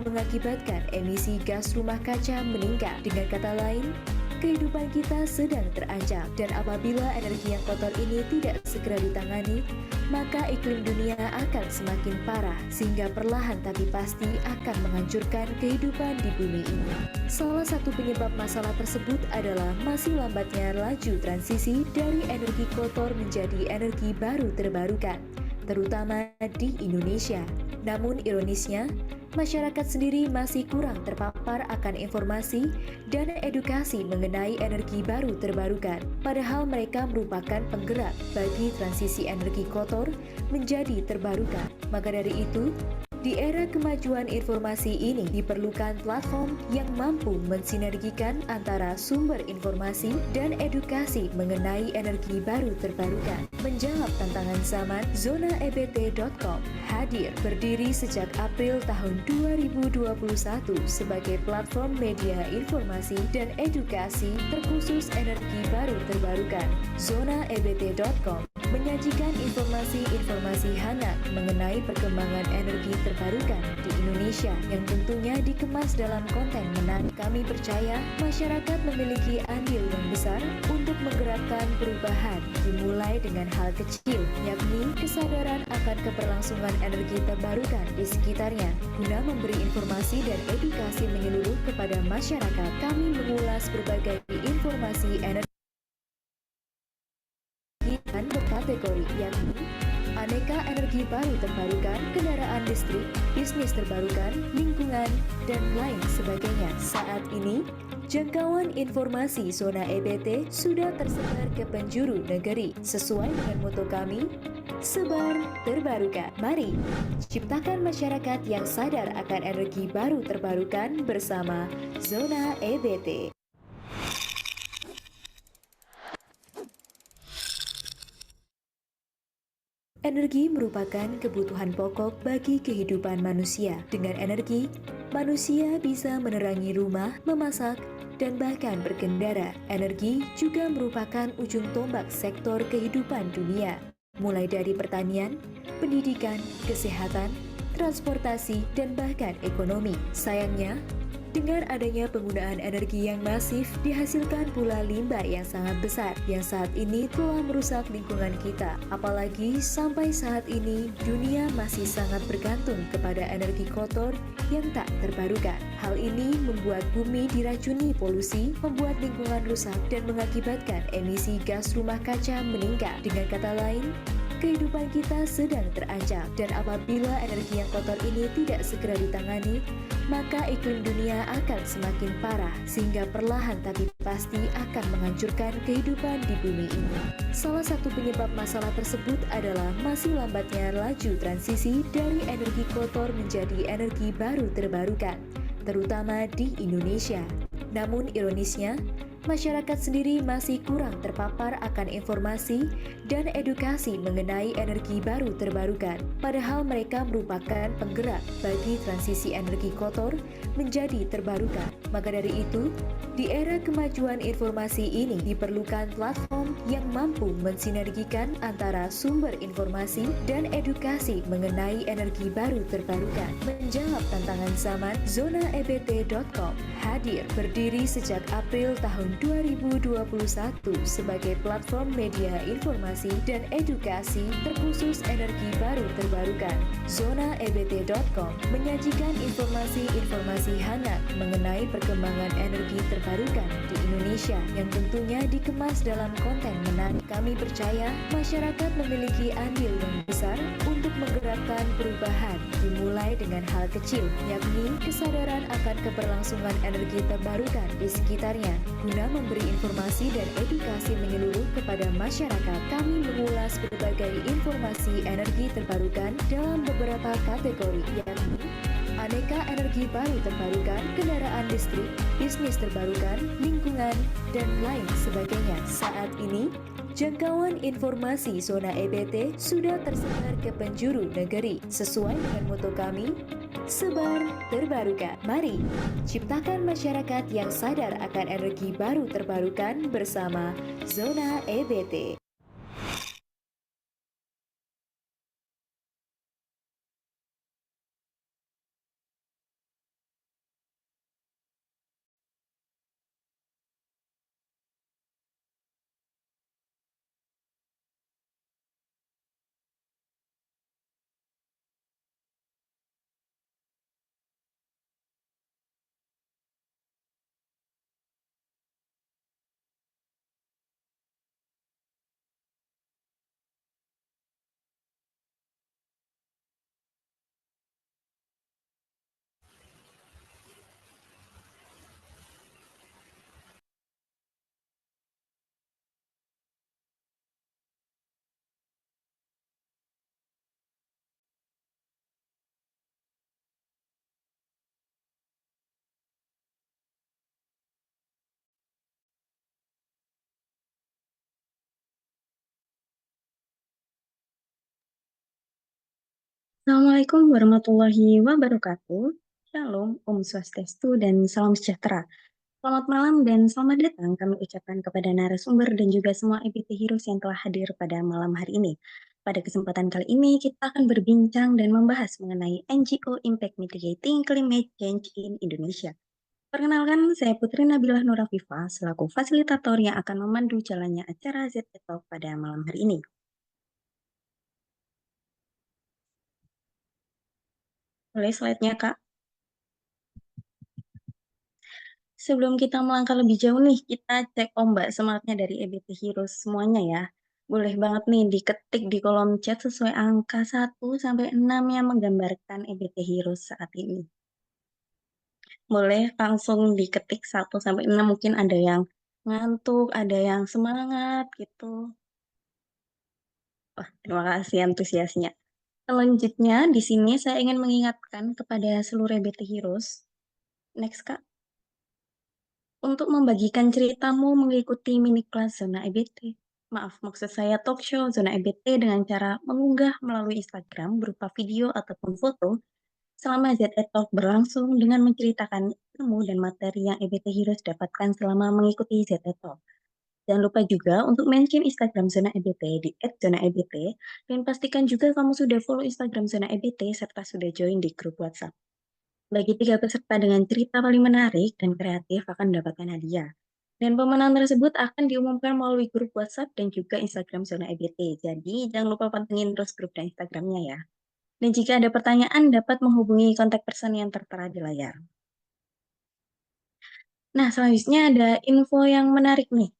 mengakibatkan emisi gas rumah kaca meningkat. Dengan kata lain, kehidupan kita sedang terancam, dan apabila energi yang kotor ini tidak segera ditangani, maka iklim dunia akan semakin parah, sehingga perlahan tapi pasti akan menghancurkan kehidupan di bumi ini. Salah satu penyebab masalah tersebut adalah masih lambatnya laju transisi dari energi kotor menjadi energi baru terbarukan, terutama di Indonesia. Namun ironisnya, masyarakat sendiri masih kurang terpapar akan informasi dan edukasi mengenai energi baru terbarukan. Padahal mereka merupakan penggerak bagi transisi energi kotor menjadi terbarukan. Maka dari itu, di era kemajuan informasi ini diperlukan platform yang mampu mensinergikan antara sumber informasi dan edukasi mengenai energi baru terbarukan. Menjawab tantangan zaman, ZonaEBT.com hadir berdiri sejak April tahun 2021 sebagai platform media informasi dan edukasi terkhusus energi baru terbarukan. ZonaEBT.com menyajikan informasi-informasi hangat mengenai perkembangan energi terbarukan di Indonesia yang tentunya dikemas dalam konten menarik. Kami percaya masyarakat memiliki andil yang besar untuk menggerakkan perubahan, dimulai dengan hal kecil, yakni kesadaran akan keberlangsungan energi terbarukan di sekitarnya. Guna memberi informasi dan edukasi menyeluruh kepada masyarakat, kami mengulas berbagai informasi energi dan berkategori, yakni aneka energi baru terbarukan, kendaraan listrik, bisnis terbarukan, lingkungan, dan lain sebagainya. Saat ini, jangkauan informasi Zona EBT sudah tersebar ke penjuru negeri. Sesuai dengan moto kami, sebar terbarukan. Mari ciptakan masyarakat yang sadar akan energi baru terbarukan bersama Zona EBT. Energi merupakan kebutuhan pokok bagi kehidupan manusia. Dengan energi, manusia bisa menerangi rumah, memasak, dan bahkan berkendara. Energi juga merupakan ujung tombak sektor kehidupan dunia, mulai dari pertanian, pendidikan, kesehatan, transportasi, dan bahkan ekonomi. Sayangnya, dengan adanya penggunaan energi yang masif, dihasilkan pula limbah yang sangat besar, yang saat ini telah merusak lingkungan kita. Apalagi sampai saat ini, dunia masih sangat bergantung kepada energi kotor yang tak terbarukan. Hal ini membuat bumi diracuni polusi, membuat lingkungan rusak, dan mengakibatkan emisi gas rumah kaca meningkat. Dengan kata lain, kehidupan kita sedang terancam, dan apabila energi yang kotor ini tidak segera ditangani, maka iklim dunia akan semakin parah, sehingga perlahan tapi pasti akan menghancurkan kehidupan di bumi ini. Salah satu penyebab masalah tersebut adalah masih lambatnya laju transisi dari energi kotor menjadi energi baru terbarukan, terutama di Indonesia. Namun ironisnya, masyarakat sendiri masih kurang terpapar akan informasi dan edukasi mengenai energi baru terbarukan. Padahal mereka merupakan penggerak bagi transisi energi kotor menjadi terbarukan. Maka dari itu, di era kemajuan informasi ini diperlukan platform yang mampu mensinergikan antara sumber informasi dan edukasi mengenai energi baru terbarukan. Menjawab tantangan zaman, ZonaEBT.com hadir berdiri sejak April tahun 2021 sebagai platform media informasi dan edukasi terkhusus energi baru terbarukan. ZonaEBT.com menyajikan informasi-informasi hangat mengenai perkembangan energi terbarukan di Indonesia yang tentunya dikemas dalam konten menarik. Kami percaya masyarakat memiliki andil yang besar untuk menggerakkan perubahan, dimulai dengan hal kecil, yakni kesadaran akan keberlangsungan energi terbarukan di sekitarnya. Guna memberi informasi dan edukasi menyeluruh kepada masyarakat, kami mengulas berbagai informasi energi terbarukan dalam beberapa kategori, yakni aneka energi baru terbarukan, kendaraan listrik, bisnis terbarukan, lingkungan, dan lain sebagainya. Saat ini, jangkauan informasi Zona EBT sudah tersebar ke penjuru negeri. Sesuai dengan moto kami, sebar terbarukan. Mari ciptakan masyarakat yang sadar akan energi baru terbarukan bersama Zona EBT. Assalamualaikum warahmatullahi wabarakatuh. Shalom, Om Swastiastu, dan salam sejahtera. Selamat malam dan selamat datang kami ucapkan kepada narasumber dan juga semua EBT Heroes yang telah hadir pada malam hari ini. Pada kesempatan kali ini, kita akan berbincang dan membahas mengenai NGO Impact Mitigating Climate Change in Indonesia. Perkenalkan, saya Putri Nabilah Nurafifa, selaku fasilitator yang akan memandu jalannya acara ZT Talk pada malam hari ini. Boleh slide-nya, Kak? Sebelum kita melangkah lebih jauh nih, kita cek ombak semangatnya dari EBT Heroes semuanya ya. Boleh banget nih diketik di kolom chat sesuai angka 1 sampai 6 yang menggambarkan EBT Heroes saat ini. Boleh langsung diketik 1 sampai 6, mungkin ada yang ngantuk, ada yang semangat gitu. Wah, terima kasih antusiasnya. Selanjutnya, di sini saya ingin mengingatkan kepada seluruh EBT Heroes. Next, Kak. Untuk membagikan ceritamu mengikuti mini kelas zona EBT. Maaf, maksud saya talk show zona EBT dengan cara mengunggah melalui Instagram berupa video ataupun foto selama ZE Talk berlangsung dengan menceritakan ilmu dan materi yang EBT Heroes dapatkan selama mengikuti ZE Talk. Jangan lupa juga untuk mention Instagram Zona EBT di @zona_ebt dan pastikan juga kamu sudah follow Instagram Zona EBT serta sudah join di grup WhatsApp. Bagi 3 peserta dengan cerita paling menarik dan kreatif akan mendapatkan hadiah. Dan pemenang tersebut akan diumumkan melalui grup WhatsApp dan juga Instagram Zona EBT. Jadi jangan lupa pantengin terus grup dan Instagramnya ya. Dan jika ada pertanyaan dapat menghubungi kontak person yang tertera di layar. Nah, selanjutnya ada info yang menarik nih.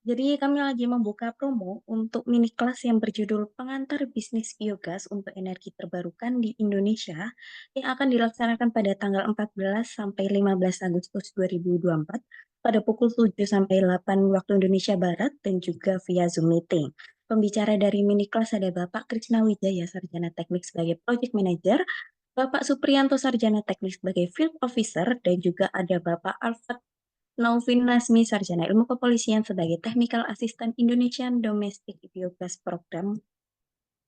Jadi kami lagi membuka promo untuk mini kelas yang berjudul Pengantar Bisnis Biogas untuk Energi Terbarukan di Indonesia yang akan dilaksanakan pada tanggal 14 sampai 15 Agustus 2024 pada pukul 7 sampai 8 waktu Indonesia Barat dan juga via Zoom meeting. Pembicara dari mini kelas ada Bapak Krishna Wijaya, Sarjana Teknik sebagai Project Manager, Bapak Supriyanto, Sarjana Teknik sebagai Field Officer, dan juga ada Bapak Alfred Naufin Nazmi, Sarjana Ilmu Kepolisian sebagai Technical Assistant Indonesian Domestic Biogas Program.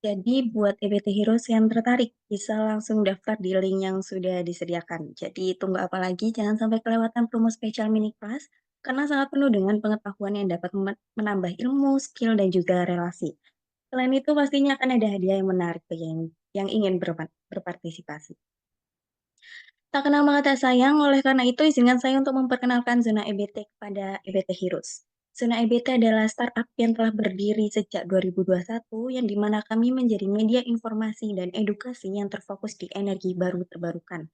Jadi buat EBT Heroes yang tertarik, bisa langsung daftar di link yang sudah disediakan. Jadi tunggu apa lagi, jangan sampai kelewatan promo spesial mini class, karena sangat penuh dengan pengetahuan yang dapat menambah ilmu, skill, dan juga relasi. Selain itu, pastinya akan ada hadiah yang menarik bagi yang ingin berpartisipasi. Tak kenal maka tak sayang, oleh karena itu izinkan saya untuk memperkenalkan Zona EBT kepada EBT Heroes. Zona EBT adalah startup yang telah berdiri sejak 2021, yang dimana kami menjadi media informasi dan edukasi yang terfokus di energi baru terbarukan.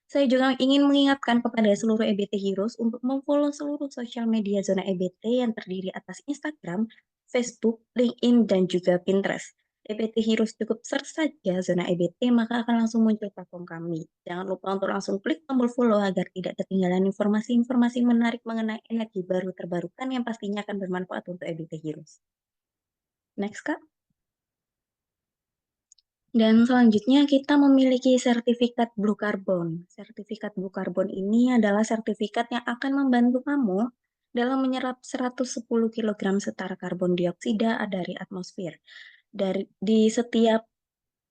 Saya juga ingin mengingatkan kepada seluruh EBT Heroes untuk memfollow seluruh sosial media Zona EBT yang terdiri atas Instagram, Facebook, LinkedIn, dan juga Pinterest. EBT Heroes cukup search saja Zona EBT, maka akan langsung muncul platform kami. Jangan lupa untuk langsung klik tombol follow agar tidak ketinggalan informasi-informasi menarik mengenai energi baru terbarukan yang pastinya akan bermanfaat untuk EBT Heroes. Next, Kak. Dan selanjutnya kita memiliki sertifikat Blue Carbon. Sertifikat Blue Carbon ini adalah sertifikat yang akan membantu kamu dalam menyerap 110 kg setara karbon dioksida dari atmosfer. Di setiap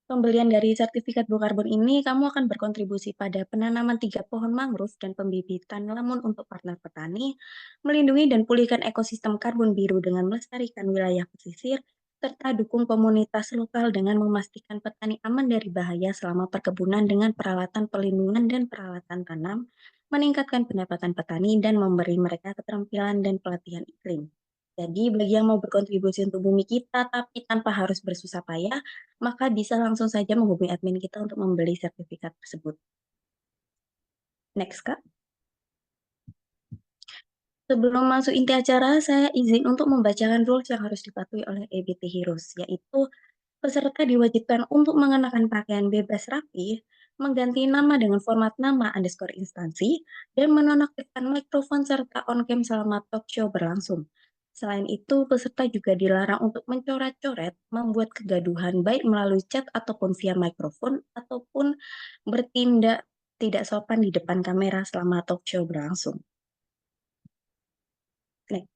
pembelian dari sertifikat Blue Carbon ini, kamu akan berkontribusi pada penanaman 3 pohon mangrove dan pembibitan lamun untuk partner petani, melindungi dan pulihkan ekosistem karbon biru dengan melestarikan wilayah pesisir, serta dukung komunitas lokal dengan memastikan petani aman dari bahaya selama perkebunan dengan peralatan pelindungan dan peralatan tanam, meningkatkan pendapatan petani, dan memberi mereka keterampilan dan pelatihan iklim. Jadi, bagi yang mau berkontribusi untuk bumi kita, tapi tanpa harus bersusah payah, maka bisa langsung saja menghubungi admin kita untuk membeli sertifikat tersebut. Next, Kak. Sebelum masuk inti acara, saya izin untuk membacakan rules yang harus dipatuhi oleh EBT Heroes, yaitu peserta diwajibkan untuk mengenakan pakaian bebas rapi, mengganti nama dengan format nama underscore instansi, dan menonaktifkan mikrofon serta on-cam selama talk show berlangsung. Selain itu, peserta juga dilarang untuk mencoret-coret, membuat kegaduhan baik melalui chat ataupun via mikrofon, ataupun bertindak tidak sopan di depan kamera selama talk show berlangsung. Next.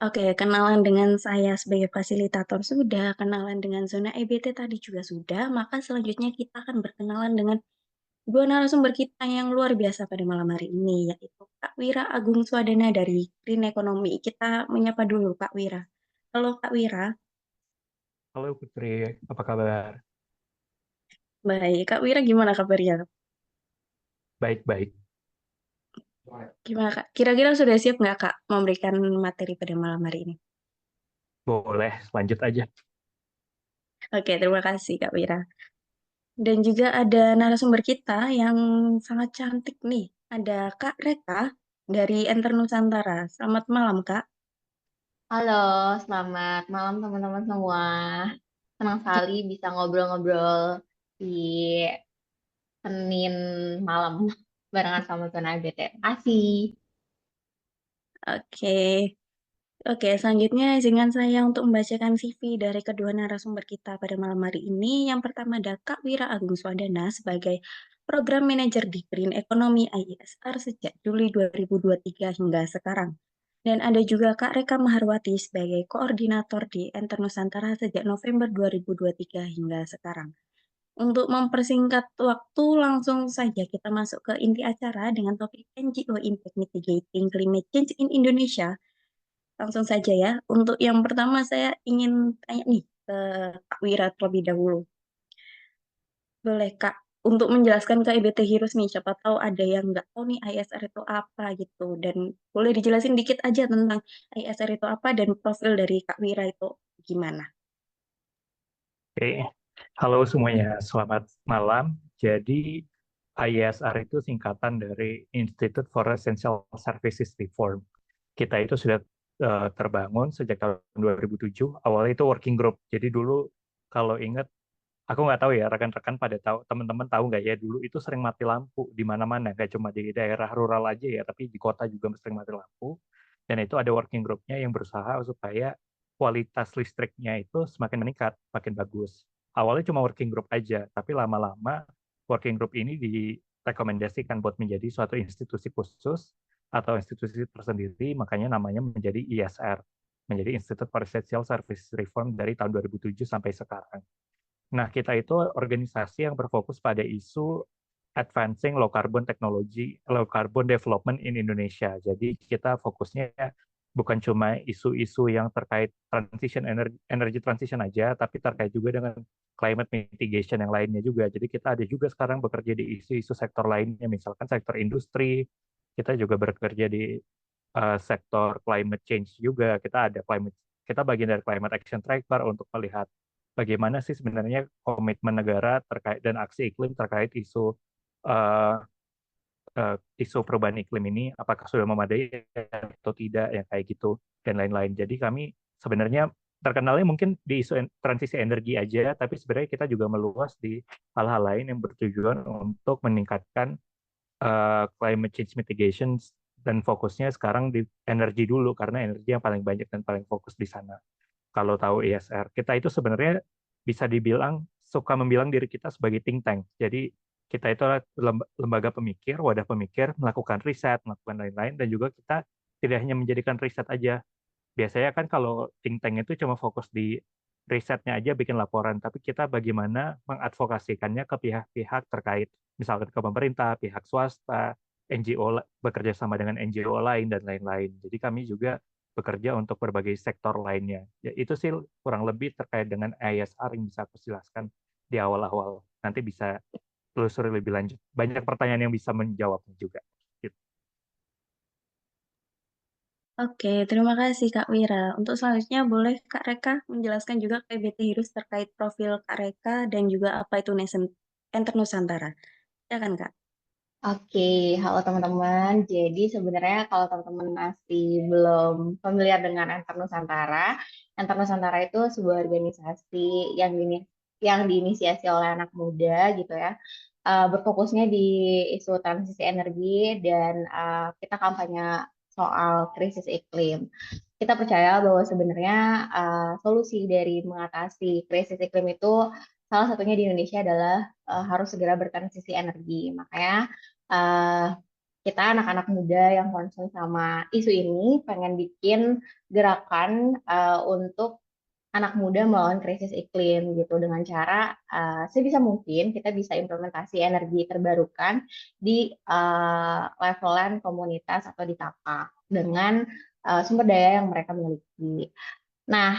Oke, kenalan dengan saya sebagai fasilitator sudah, kenalan dengan zona EBT tadi juga sudah, maka selanjutnya kita akan berkenalan dengan dua narasumber kita yang luar biasa pada malam hari ini, yaitu Kak Wira Agung Swadana dari Green Economy. Kita menyapa dulu Kak Wira. Halo Kak Wira. Halo Putri, apa kabar? Baik, Kak Wira gimana kabarnya? Baik-baik. Gimana Kak? Kira-kira sudah siap nggak Kak memberikan materi pada malam hari ini? Boleh, lanjut aja. Oke, terima kasih Kak Wira. Dan juga ada narasumber kita yang sangat cantik nih. Ada Kak Reka dari Enter Nusantara. Selamat malam Kak. Halo, selamat malam teman-teman semua. Senang sekali bisa ngobrol-ngobrol di Senin malam barengan sama Zona ABT. Asih. Oke. Oke, selanjutnya izinkan saya untuk membacakan CV dari kedua narasumber kita pada malam hari ini. Yang pertama ada Kak Wira Agung Swadana sebagai Program Manager di Green Economy IESR sejak Juli 2023 hingga sekarang. Dan ada juga Kak Reka Maharwati sebagai Koordinator di Enter Nusantara sejak November 2023 hingga sekarang. Untuk mempersingkat waktu, langsung saja kita masuk ke inti acara dengan topik NGO Impact Mitigating Climate Change in Indonesia. Langsung saja ya. Untuk yang pertama saya ingin tanya nih ke Kak Wira terlebih dahulu. Boleh Kak, untuk menjelaskan ke EBT Heroes nih, siapa tahu ada yang nggak tahu nih ISR itu apa gitu. Dan boleh dijelasin dikit aja tentang ISR itu apa dan profil dari Kak Wira itu gimana? Oke, halo semuanya, selamat malam. Jadi, IESR itu singkatan dari Institute for Essential Services Reform. Kita itu sudah terbangun sejak tahun 2007. Awalnya itu working group. Jadi dulu kalau ingat, aku nggak tahu ya, rekan-rekan pada tahu, teman-teman tahu nggak ya, dulu itu sering mati lampu di mana-mana, nggak cuma di daerah rural aja ya, tapi di kota juga sering mati lampu. Dan itu ada working group-nya yang berusaha supaya kualitas listriknya itu semakin meningkat, makin bagus. Awalnya cuma working group aja, tapi lama-lama working group ini direkomendasikan buat menjadi suatu institusi khusus atau institusi tersendiri, makanya namanya menjadi ISR, menjadi Institute for Essential Service Reform dari tahun 2007 sampai sekarang. Nah, kita itu organisasi yang berfokus pada isu advancing low carbon technology, low carbon development in Indonesia. Jadi kita fokusnya bukan cuma isu-isu yang terkait transition energy transition aja, tapi terkait juga dengan climate mitigation yang lainnya juga. Jadi kita ada juga sekarang bekerja di isu-isu sektor lainnya, misalkan sektor industri, kita juga bekerja di sektor climate change juga. Kita bagian dari climate action tracker untuk melihat bagaimana sih sebenarnya komitmen negara terkait dan aksi iklim terkait uh, isu perubahan iklim ini, apakah sudah memadai atau tidak, yang kayak gitu dan lain-lain. Jadi kami sebenarnya terkenalnya mungkin di isu transisi energi aja, tapi sebenarnya kita juga meluas di hal-hal lain yang bertujuan untuk meningkatkan climate change mitigation, dan fokusnya sekarang di energi dulu karena energi yang paling banyak dan paling fokus di sana. Kalau tahu ISR, kita itu sebenarnya bisa dibilang suka membilang diri kita sebagai think tank. Jadi kita itu adalah lembaga pemikir, wadah pemikir, melakukan riset, melakukan lain-lain, dan juga kita tidak hanya menjadikan riset aja. Biasanya kan kalau think tank itu cuma fokus di risetnya aja, bikin laporan, tapi kita bagaimana mengadvokasikannya ke pihak-pihak terkait, misalkan ke pemerintah, pihak swasta, NGO, bekerja sama dengan NGO lain, dan lain-lain. Jadi kami juga bekerja untuk berbagai sektor lainnya. Ya, itu sih kurang lebih terkait dengan ISR yang bisa aku jelaskan di awal-awal. Nanti bisa telusuri lebih lanjut. Banyak pertanyaan yang bisa menjawabnya juga. Gitu. Oke, terima kasih Kak Wira. Untuk selanjutnya boleh Kak Reka menjelaskan juga ke EBT Heroes terkait profil Kak Reka dan juga apa itu Enter Nusantara. Ya kan Kak? Oke, halo teman-teman. Jadi sebenarnya kalau teman-teman masih belum familiar dengan Enter Nusantara, Enter Nusantara itu sebuah organisasi yang diinisiasi oleh anak muda gitu ya. Berfokusnya di isu transisi energi dan kita kampanye soal krisis iklim. Kita percaya bahwa sebenarnya solusi dari mengatasi krisis iklim itu salah satunya di Indonesia adalah harus segera bertransisi energi. Makanya uh, kita anak-anak muda yang concern sama isu ini pengen bikin gerakan untuk anak muda melawan krisis iklim gitu dengan cara sebisa mungkin kita bisa implementasi energi terbarukan di levelan komunitas atau di tapak dengan sumber daya yang mereka miliki. Nah,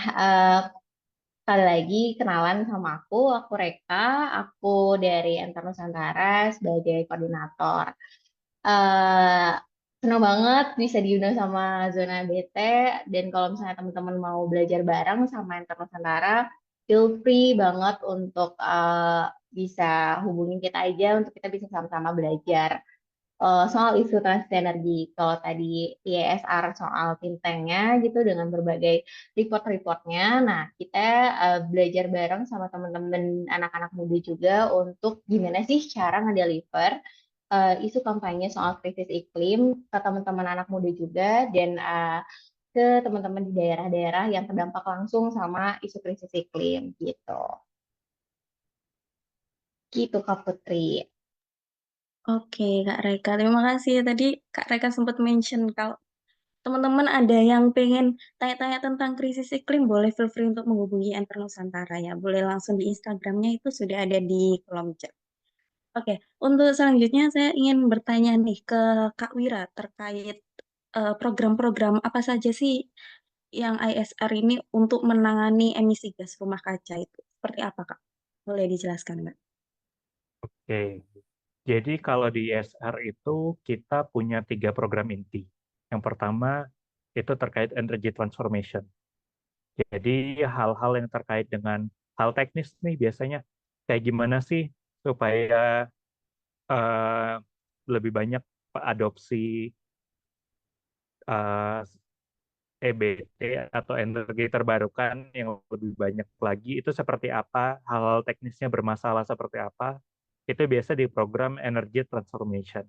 sekali lagi kenalan sama aku Reka, aku dari Enter Nusantara sebagai koordinator. eh Senang banget bisa diundang sama Zona BT, dan kalau misalnya teman-teman mau belajar bareng sama Enter Nusantara, feel free banget untuk bisa hubungin kita aja untuk kita bisa sama-sama belajar soal isu transisi energi. Kalau tadi IESR soal tintengnya gitu dengan berbagai report-reportnya, nah kita belajar bareng sama teman-teman anak-anak muda juga untuk gimana sih cara ngedeliver isu kampanye soal krisis iklim ke teman-teman anak muda juga dan ke teman-teman di daerah-daerah yang terdampak langsung sama isu krisis iklim gitu. Gitu Kak Putri. Oke, Kak Reka. Terima kasih. Tadi Kak Reka sempat mention kalau teman-teman ada yang pengen tanya-tanya tentang krisis iklim, boleh feel free untuk menghubungi Enter Nusantara ya. Boleh langsung di Instagramnya, itu sudah ada di kolom chat. Oke, untuk selanjutnya saya ingin bertanya nih ke Kak Wira terkait program-program apa saja sih yang ISR ini untuk menangani emisi gas rumah kaca itu. Seperti apa, Kak? Boleh dijelaskan, Mbak? Oke, jadi kalau di ISR itu kita punya 3 program inti. Yang pertama itu terkait energy transformation. Jadi hal-hal yang terkait dengan hal teknis nih biasanya kayak gimana sih supaya eh, lebih banyak adopsi eh, EBT atau energi terbarukan yang lebih banyak lagi, itu seperti apa, hal-hal teknisnya bermasalah seperti apa, itu biasa di program energy transformation.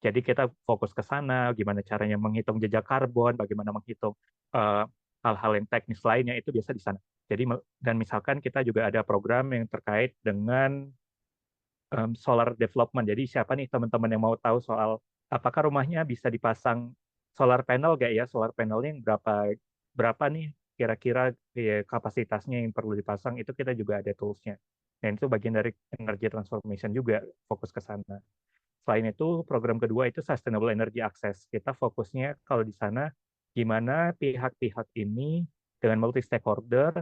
Jadi kita fokus ke sana, gimana caranya menghitung jejak karbon, bagaimana menghitung eh, hal-hal yang teknis lainnya, itu biasa di sana. Jadi dan misalkan kita juga ada program yang terkait dengan solar development. Jadi siapa nih teman-teman yang mau tahu soal apakah rumahnya bisa dipasang solar panel gak ya? Solar panelnya yang berapa nih kira-kira kapasitasnya yang perlu dipasang, itu kita juga ada toolsnya. Dan itu bagian dari energy transformation juga, fokus ke sana. Selain itu, program kedua itu Sustainable Energy Access. Kita fokusnya kalau di sana, gimana pihak-pihak ini dengan multi stakeholder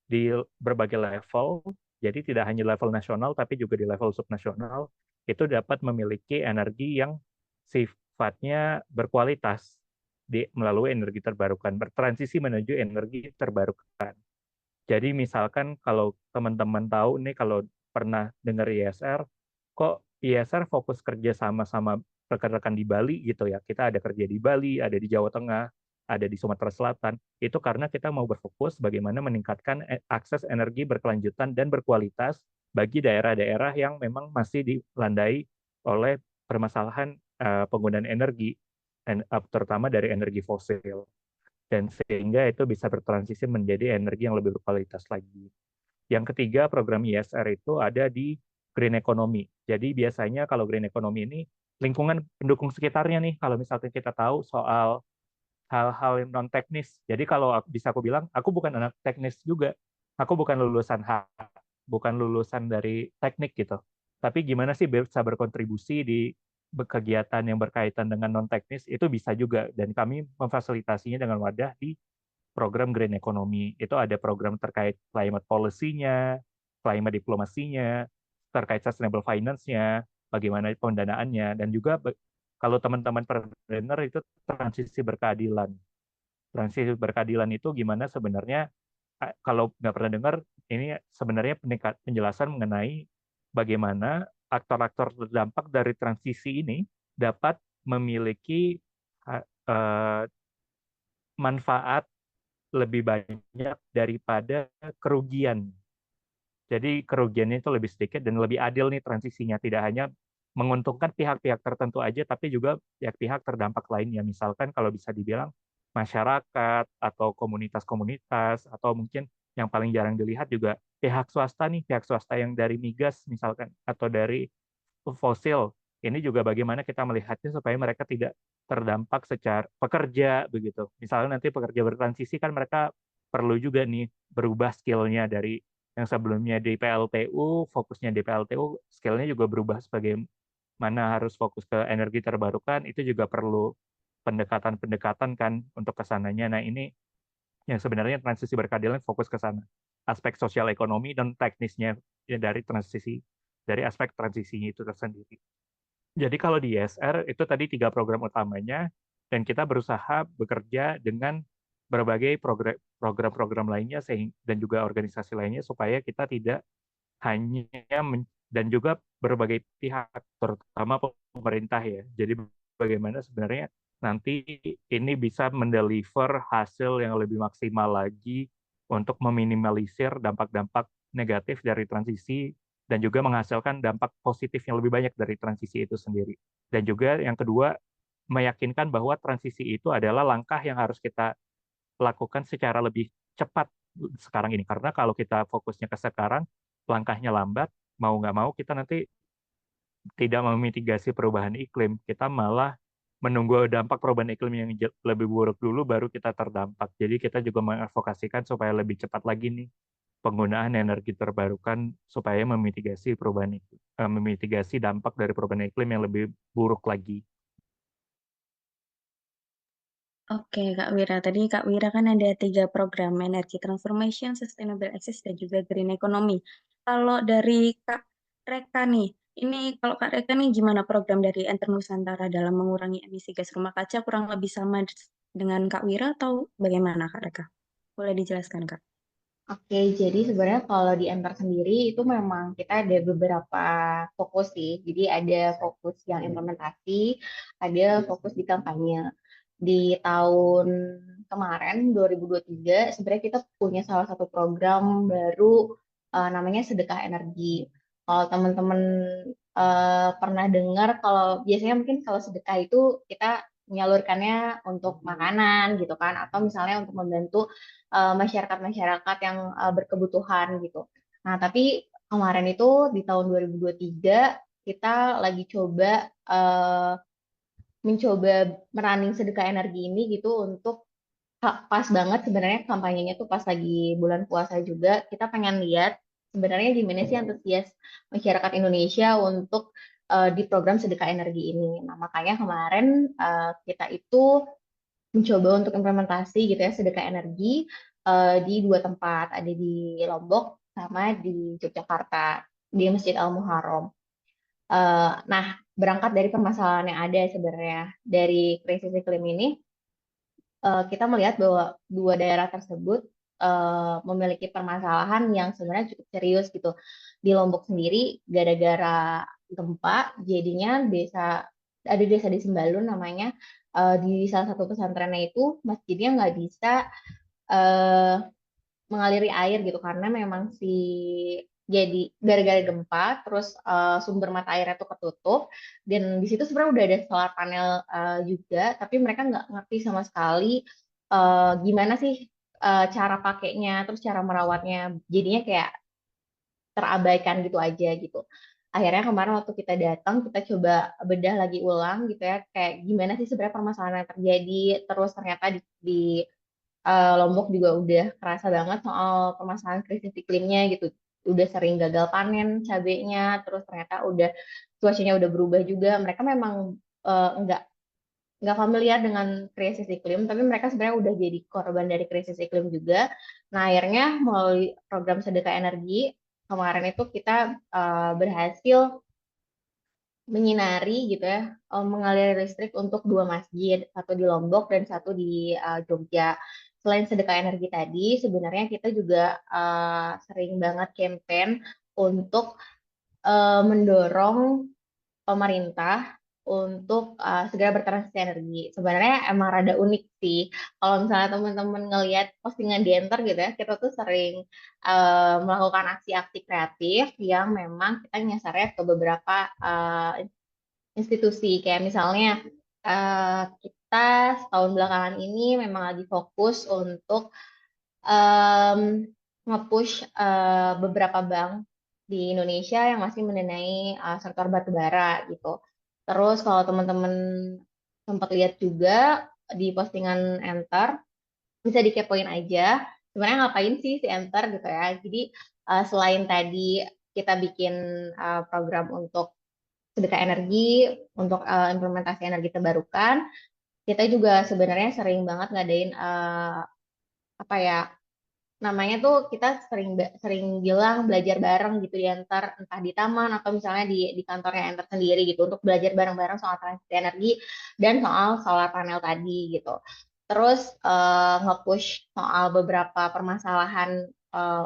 di berbagai level, jadi tidak hanya level nasional, tapi juga di level subnasional, itu dapat memiliki energi yang sifatnya berkualitas melalui energi terbarukan, bertransisi menuju energi terbarukan. Jadi misalkan kalau teman-teman tahu nih, kalau pernah dengar ISR, kok ISR fokus kerja sama rekan-rekan di Bali gitu ya. Kita ada kerja di Bali, ada di Jawa Tengah, ada di Sumatera Selatan. Itu karena kita mau berfokus bagaimana meningkatkan akses energi berkelanjutan dan berkualitas bagi daerah-daerah yang memang masih dilandai oleh permasalahan penggunaan energi, terutama dari energi fosil. Dan sehingga itu bisa bertransisi menjadi energi yang lebih berkualitas lagi. Yang ketiga, program ISR itu ada di green economy. Jadi biasanya kalau green economy ini lingkungan pendukung sekitarnya nih, kalau misalnya kita tahu soal hal-hal yang non teknis. Jadi kalau bisa aku bilang, aku bukan anak teknis juga. Aku bukan lulusan bukan lulusan dari teknik gitu. Tapi gimana sih bisa berkontribusi di kegiatan yang berkaitan dengan non teknis, itu bisa juga, dan kami memfasilitasinya dengan wadah di program Green Economy. Itu ada program terkait climate policy-nya, climate diplomasinya, terkait sustainable finance-nya, bagaimana pendanaannya, dan juga kalau teman-teman pernah itu transisi berkeadilan. Transisi berkeadilan itu gimana sebenarnya, kalau nggak pernah dengar, ini sebenarnya penjelasan mengenai bagaimana aktor-aktor terdampak dari transisi ini dapat memiliki eh, manfaat lebih banyak daripada kerugian. Jadi kerugiannya itu lebih sedikit dan lebih adil nih transisinya. Tidak hanya menguntungkan pihak-pihak tertentu aja, tapi juga pihak-pihak terdampak lainnya. Misalkan kalau bisa dibilang masyarakat atau komunitas-komunitas, atau mungkin yang paling jarang dilihat juga pihak swasta nih, pihak swasta yang dari migas misalkan, atau dari fosil. ini juga bagaimana kita melihatnya supaya mereka tidak terdampak secara pekerja begitu. Misalnya nanti pekerja bertransisi kan mereka perlu juga nih berubah skillnya dari yang sebelumnya di PLTU, fokusnya di PLTU, skillnya juga berubah sebagai mana harus fokus ke energi terbarukan, itu juga perlu pendekatan-pendekatan kan untuk ke sananya. Nah, ini yang sebenarnya transisi berkeadilan fokus ke sana. Aspek sosial ekonomi dan teknisnya ya dari transisi, dari aspek transisinya itu tersendiri. Jadi kalau di ISR itu tadi 3 program utamanya, dan kita berusaha bekerja dengan berbagai program-program lainnya dan juga organisasi lainnya supaya kita tidak hanya dan juga berbagai pihak, terutama pemerintah ya. Jadi bagaimana sebenarnya nanti ini bisa mendeliver hasil yang lebih maksimal lagi untuk meminimalisir dampak-dampak negatif dari transisi dan juga menghasilkan dampak positif yang lebih banyak dari transisi itu sendiri. Dan juga yang kedua, meyakinkan bahwa transisi itu adalah langkah yang harus kita lakukan secara lebih cepat sekarang ini. Karena kalau kita fokusnya ke sekarang, langkahnya lambat, mau nggak mau kita nanti tidak memitigasi perubahan iklim. Kita malah menunggu dampak perubahan iklim yang lebih buruk dulu, baru kita terdampak. Jadi kita juga mengadvokasikan supaya lebih cepat lagi nih penggunaan energi terbarukan supaya memitigasi perubahan iklim, memitigasi dampak dari perubahan iklim yang lebih buruk lagi. Oke, Kak Wira. Tadi Kak Wira kan ada 3 program, Energy Transformation, Sustainable Access, dan juga Green Economy. Kalau dari Kak Reka nih, ini kalau Kak Reka nih gimana program dari Enter Nusantara dalam mengurangi emisi gas rumah kaca, kurang lebih sama dengan Kak Wira atau bagaimana Kak Reka? Boleh dijelaskan, Kak? Oke, jadi sebenarnya kalau di Enter sendiri itu memang kita ada beberapa fokus sih. Jadi ada fokus yang implementasi, ada fokus di kampanye. Di tahun kemarin 2023 sebenarnya kita punya salah satu program baru namanya Sedekah Energi. Kalau teman-teman pernah dengar, kalau biasanya mungkin kalau sedekah itu kita menyalurkannya untuk makanan gitu kan, atau misalnya untuk membantu masyarakat-masyarakat yang berkebutuhan gitu. Nah, tapi kemarin itu di tahun 2023 kita lagi mencoba merunning sedekah energi ini gitu untuk pas banget sebenarnya kampanyenya tuh pas lagi bulan puasa juga. Kita pengen lihat sebenarnya gimana sih antusias masyarakat Indonesia untuk di program sedekah energi ini. Nah, makanya kemarin kita itu mencoba untuk implementasi gitu ya sedekah energi di 2 tempat, ada di Lombok sama di Yogyakarta di Masjid Al Muharram. Nah, berangkat dari permasalahan yang ada sebenarnya dari krisis iklim ini, kita melihat bahwa 2 daerah tersebut memiliki permasalahan yang sebenarnya cukup serius gitu. Di Lombok sendiri, gara-gara gempa, jadinya ada desa di Sembalun namanya, di salah satu pesantrennya itu masjidnya nggak bisa eh, mengaliri air gitu karena memang jadi gara-gara gempa terus sumber mata airnya tuh ketutup, dan di situ sebenarnya udah ada solar panel juga, tapi mereka nggak ngerti sama sekali gimana sih cara pakainya terus cara merawatnya, jadinya kayak terabaikan gitu aja gitu. Akhirnya kemarin waktu kita datang, kita coba bedah lagi ulang gitu ya, kayak gimana sih sebenarnya permasalahan yang terjadi, terus ternyata di Lombok juga udah kerasa banget soal permasalahan krisis iklimnya gitu. Udah sering gagal panen cabenya, terus ternyata cuacanya udah berubah juga. Mereka memang eh, nggak nggak familiar dengan krisis iklim, tapi mereka sebenarnya udah jadi korban dari krisis iklim juga. Nah, akhirnya melalui program sedekah energi kemarin itu kita berhasil menyinari gitu ya, mengaliri listrik untuk 2 masjid, satu di Lombok dan satu di Jogja. Selain sedekah energi tadi, sebenarnya kita juga sering banget campaign untuk mendorong pemerintah untuk segera bertransisi energi. Sebenarnya emang rada unik sih. Kalau misalnya teman-teman ngelihat postingan di Enter gitu ya, kita tuh sering melakukan aksi-aksi kreatif yang memang kita nyasarnya ke beberapa institusi. Kayak misalnya kita setahun belakangan ini memang lagi fokus untuk um, nge-push beberapa bank di Indonesia yang masih mendanai sektor batubara gitu. Terus kalau teman-teman sempat lihat juga di postingan Enter, bisa dikepoin aja. Sebenarnya ngapain sih si Enter gitu ya. Jadi selain tadi kita bikin program untuk sedekah energi, untuk implementasi energi terbarukan, kita juga sebenarnya sering banget ngadain apa ya, namanya tuh kita sering sering bilang belajar bareng gitu di Enter, entah di taman atau misalnya di kantornya Enter sendiri gitu, untuk belajar bareng-bareng soal transisi energi dan soal solar panel tadi gitu. Terus nge-push soal beberapa permasalahan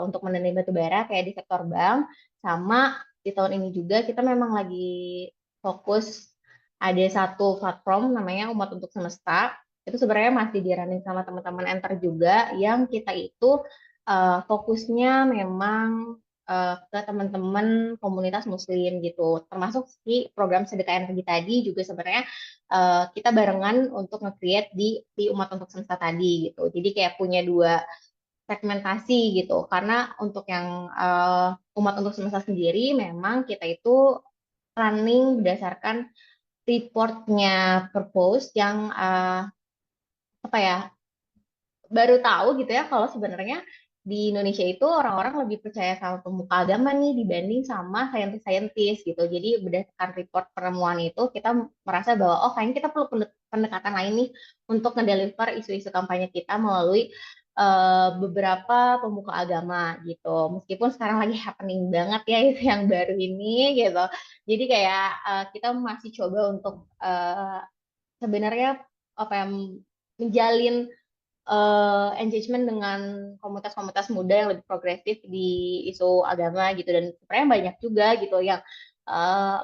untuk menandai batu bara kayak di sektor bank, sama di tahun ini juga kita memang lagi fokus ada satu platform namanya Umat untuk Semesta. Itu sebenarnya masih di running sama teman-teman Enter juga, yang kita itu fokusnya memang ke teman-teman komunitas muslim gitu, termasuk si program sedekah energi tadi juga sebenarnya kita barengan untuk nge-create di Umat untuk Semesta tadi gitu. Jadi kayak punya dua segmentasi gitu, karena untuk yang Umat untuk Semesta sendiri memang kita itu running berdasarkan reportnya Purpose yang apa ya, baru tahu gitu ya kalau sebenarnya di Indonesia itu orang-orang lebih percaya sama pemuka agama nih dibanding sama saintis-saintis gitu. Jadi berdasarkan report penemuan itu kita merasa bahwa oh kayaknya kita perlu pendekatan lain nih untuk ngedeliver isu-isu kampanye kita melalui beberapa pemuka agama gitu. Meskipun sekarang lagi happening banget ya itu yang baru ini gitu. Jadi kayak kita masih coba untuk sebenarnya apa yang menjalin engagement dengan komunitas-komunitas muda yang lebih progresif di isu agama gitu, dan sebenarnya banyak juga gitu yang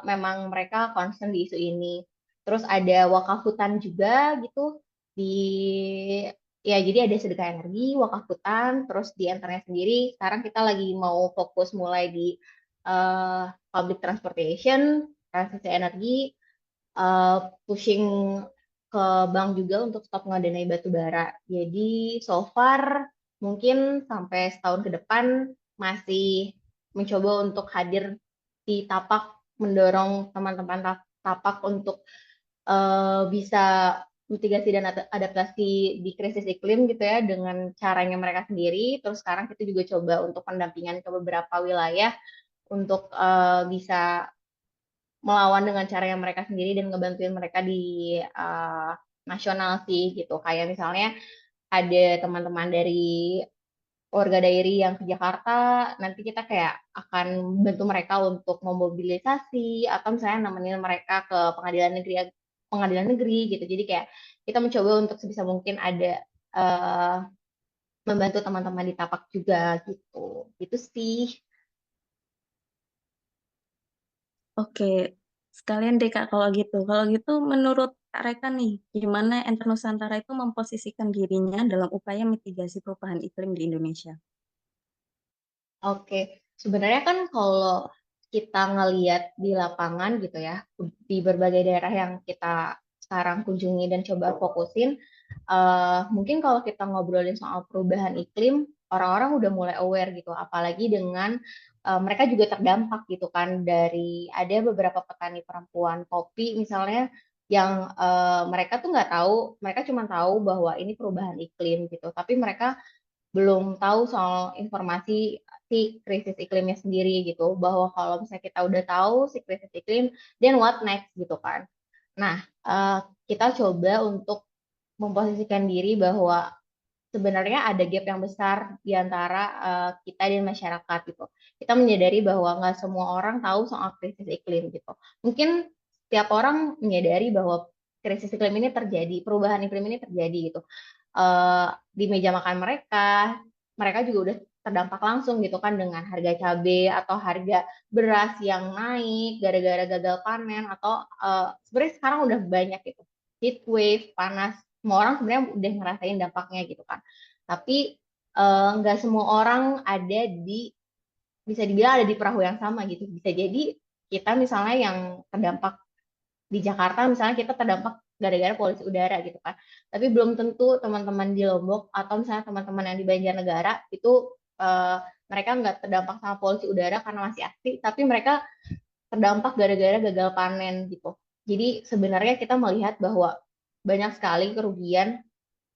memang mereka concern di isu ini. Terus ada wakaf hutan juga gitu di, ya jadi ada sedekah energi, wakaf hutan, terus di Enternya sendiri sekarang kita lagi mau fokus mulai di public transportation, transisi energi, pushing ke bank juga untuk stop ngedanai batu bara. Jadi so far mungkin sampai setahun ke depan masih mencoba untuk hadir di Tapak, mendorong teman-teman Tapak untuk bisa mitigasi dan adaptasi di krisis iklim gitu ya dengan caranya mereka sendiri. Terus sekarang kita juga coba untuk pendampingan ke beberapa wilayah untuk bisa melawan dengan cara yang mereka sendiri dan ngebantuin mereka di nasional sih gitu. Kayak misalnya ada teman-teman dari warga dairi yang ke Jakarta, nanti kita kayak akan bantu mereka untuk memobilisasi atau misalnya nemenin mereka ke pengadilan negeri gitu. Jadi kayak kita mencoba untuk sebisa mungkin ada uh, membantu teman-teman di Tapak juga gitu. Gitu sih. Oke, sekalian deh Kak kalau gitu. Kalau gitu menurut Kak Reka nih, gimana Enter Nusantara itu memposisikan dirinya dalam upaya mitigasi perubahan iklim di Indonesia? Oke, sebenarnya kan kalau kita ngeliat di lapangan gitu ya, di berbagai daerah yang kita sekarang kunjungi dan coba fokusin, mungkin kalau kita ngobrolin soal perubahan iklim, orang-orang udah mulai aware gitu, apalagi dengan mereka juga terdampak gitu kan dari ada beberapa petani perempuan kopi misalnya yang mereka tuh nggak tahu, mereka cuma tahu bahwa ini perubahan iklim gitu, tapi mereka belum tahu soal informasi si krisis iklimnya sendiri gitu, bahwa kalau misalnya kita udah tahu si krisis iklim, then what next gitu kan. Nah, kita coba untuk memposisikan diri bahwa sebenarnya ada gap yang besar di antara kita dan masyarakat gitu. Kita menyadari bahwa nggak semua orang tahu soal krisis iklim gitu. Mungkin setiap orang menyadari bahwa krisis iklim ini terjadi, perubahan iklim ini terjadi gitu. Di meja makan mereka, mereka juga udah terdampak langsung gitu kan dengan harga cabai atau harga beras yang naik gara-gara gagal panen, atau sebenarnya sekarang udah banyak gitu heat wave, panas, semua orang sebenarnya udah ngerasain dampaknya gitu kan. Tapi nggak semua orang ada di, bisa dibilang ada di perahu yang sama gitu. Bisa jadi kita misalnya yang terdampak di Jakarta, misalnya kita terdampak gara-gara polusi udara gitu kan. Tapi belum tentu teman-teman di Lombok atau misalnya teman-teman yang di Banjarnegara itu mereka nggak terdampak sama polusi udara karena masih asri, tapi mereka terdampak gara-gara gagal panen gitu. Jadi sebenarnya kita melihat bahwa banyak sekali kerugian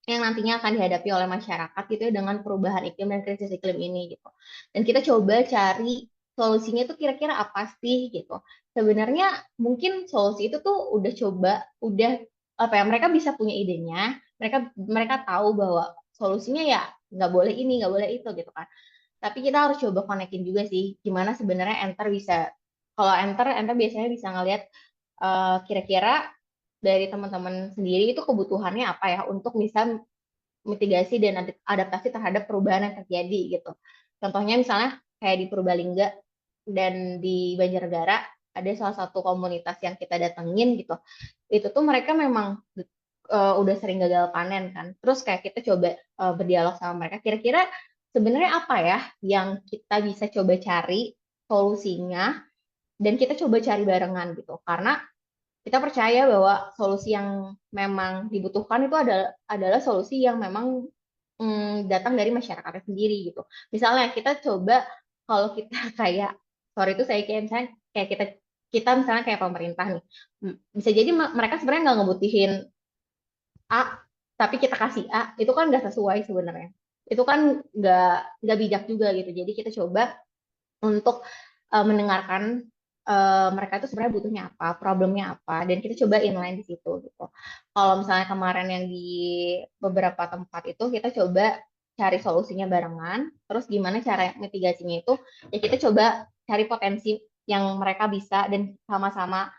yang nantinya akan dihadapi oleh masyarakat gitu ya dengan perubahan iklim dan krisis iklim ini gitu. Dan kita coba cari solusinya itu kira-kira apa sih gitu. Sebenarnya mungkin solusi itu tuh udah apa ya, mereka bisa punya idenya, mereka mereka tahu bahwa solusinya ya nggak boleh ini, nggak boleh itu gitu kan. Tapi kita harus coba konekin juga sih gimana sebenarnya Enter bisa, kalau Enter biasanya bisa ngelihat kira-kira dari teman-teman sendiri itu kebutuhannya apa ya untuk bisa mitigasi dan adaptasi terhadap perubahan yang terjadi gitu. Contohnya misalnya kayak di Purbalingga dan di Banjarnegara ada salah satu komunitas yang kita datengin gitu. Itu tuh mereka memang udah sering gagal panen kan. Terus kayak kita coba berdialog sama mereka. Kira-kira sebenarnya apa ya yang kita bisa coba cari solusinya dan kita coba cari barengan gitu. Karena kita percaya bahwa solusi yang memang dibutuhkan itu adalah solusi yang memang datang dari masyarakatnya sendiri gitu. Misalnya kita coba kalau kita kayak sorry itu saya kayak misalnya kayak kita misalnya kayak pemerintah nih, bisa jadi mereka sebenarnya nggak ngebutuhin A tapi kita kasih A itu kan nggak sesuai sebenarnya. Itu kan nggak bijak juga gitu. Jadi kita coba untuk mendengarkan mereka itu sebenarnya butuhnya apa, problemnya apa, dan kita coba inline di situ gitu. Kalau misalnya kemarin yang di beberapa tempat itu kita coba cari solusinya barengan, terus gimana cara mitigasinya itu, ya kita coba cari potensi yang mereka bisa dan sama-sama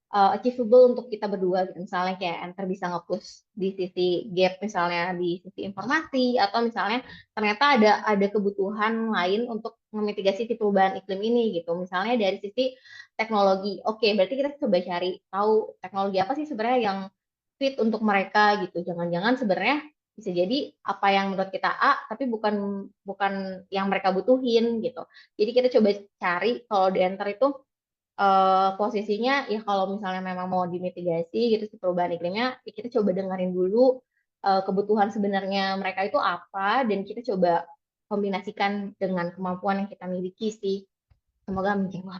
achievable untuk kita berdua gitu. Misalnya kayak Enter bisa nge-push di sisi gap misalnya di sisi informasi atau misalnya ternyata ada kebutuhan lain untuk memitigasi si perubahan iklim ini gitu. Misalnya dari sisi teknologi. Oke, berarti kita coba cari tahu teknologi apa sih sebenarnya yang fit untuk mereka gitu. Jangan-jangan sebenarnya bisa jadi apa yang menurut kita A tapi bukan bukan yang mereka butuhin gitu. Jadi kita coba cari kalau di Enter itu posisinya ya kalau misalnya memang mau dimitigasi gitu si perubahan iklimnya, ya kita coba dengerin dulu kebutuhan sebenarnya mereka itu apa dan kita coba kombinasikan dengan kemampuan yang kita miliki sih. Semoga menjawab.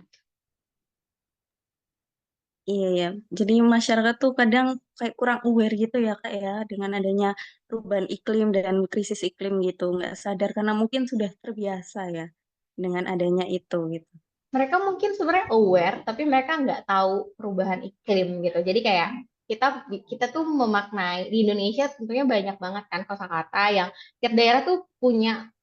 Iya ya. Jadi masyarakat tuh kadang kayak kurang aware gitu ya Kak ya dengan adanya perubahan iklim dan krisis iklim gitu. Nggak sadar karena mungkin sudah terbiasa ya dengan adanya itu gitu. Mereka mungkin sebenarnya aware tapi mereka nggak tahu perubahan iklim gitu. Jadi kayak kita kita tuh memaknai di Indonesia tentunya banyak banget kan kosakata yang tiap daerah tuh punya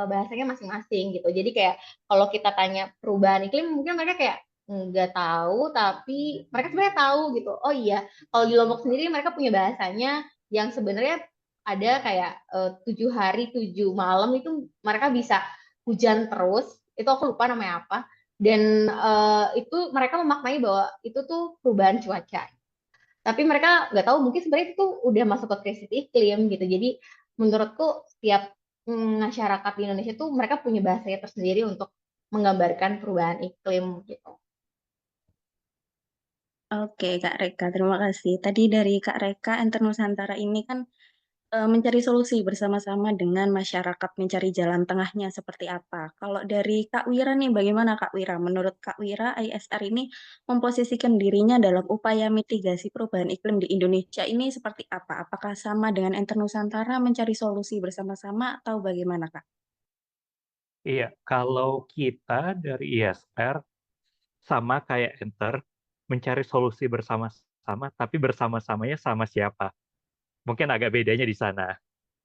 bahasanya masing-masing gitu. Jadi kayak kalau kita tanya perubahan iklim mungkin mereka kayak nggak tahu tapi mereka sebenarnya tahu gitu. Oh iya, kalau di Lombok sendiri mereka punya bahasanya yang sebenarnya ada kayak 7 hari 7 malam itu mereka bisa hujan terus, itu aku lupa namanya apa, dan itu mereka memaknai bahwa itu tuh perubahan cuaca. Tapi mereka nggak tahu mungkin sebenarnya itu tuh udah masuk ke krisis iklim gitu. Jadi menurutku setiap masyarakat di Indonesia tuh mereka punya bahasanya tersendiri untuk menggambarkan perubahan iklim gitu. Oke Kak Reka, terima kasih. Tadi dari Kak Reka, Enter Nusantara ini kan mencari solusi bersama-sama dengan masyarakat, mencari jalan tengahnya seperti apa. Kalau dari Kak Wira nih, bagaimana Kak Wira? Menurut Kak Wira, ISR ini memposisikan dirinya dalam upaya mitigasi perubahan iklim di Indonesia ini seperti apa? Apakah sama dengan Enter Nusantara mencari solusi bersama-sama atau bagaimana Kak? Iya, kalau kita dari ISR sama kayak Enter, mencari solusi bersama-sama, tapi bersama-samanya sama siapa? Mungkin agak bedanya di sana.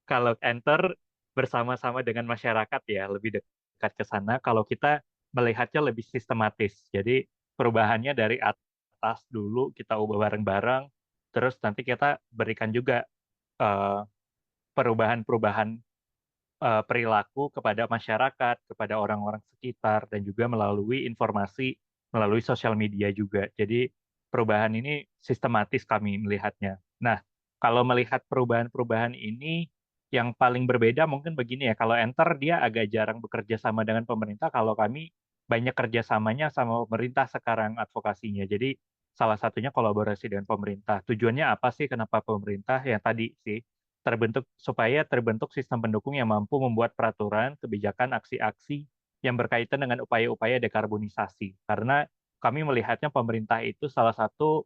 Kalau Enter bersama-sama dengan masyarakat ya, lebih dekat ke sana. Kalau kita melihatnya lebih sistematis. Jadi perubahannya dari atas dulu kita ubah bareng-bareng, terus nanti kita berikan juga eh, perubahan-perubahan perilaku kepada masyarakat, kepada orang-orang sekitar, dan juga melalui informasi melalui sosial media juga. Jadi perubahan ini sistematis kami melihatnya. Nah, kalau melihat perubahan-perubahan ini, yang paling berbeda mungkin begini ya, kalau Enter dia agak jarang bekerja sama dengan pemerintah, kalau kami banyak kerjasamanya sama pemerintah sekarang advokasinya. Jadi salah satunya kolaborasi dengan pemerintah. Tujuannya apa sih kenapa pemerintah? Yang tadi sih, terbentuk sistem pendukung yang mampu membuat peraturan, kebijakan, aksi-aksi yang berkaitan dengan upaya-upaya dekarbonisasi. Karena kami melihatnya pemerintah itu salah satu,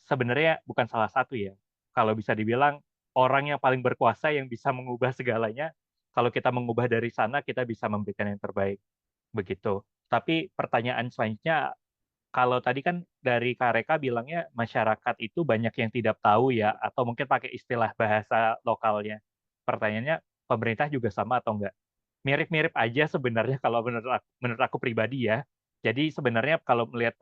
sebenarnya bukan salah satu ya, kalau bisa dibilang orang yang paling berkuasa yang bisa mengubah segalanya. Kalau kita mengubah dari sana, kita bisa memberikan yang terbaik, begitu. Tapi pertanyaan selanjutnya, kalau tadi kan dari Kak Reka bilangnya masyarakat itu banyak yang tidak tahu ya, atau mungkin pakai istilah bahasa lokalnya. Pertanyaannya, pemerintah juga sama atau enggak? Mirip-mirip aja sebenarnya kalau menurut aku pribadi ya. Jadi sebenarnya kalau melihat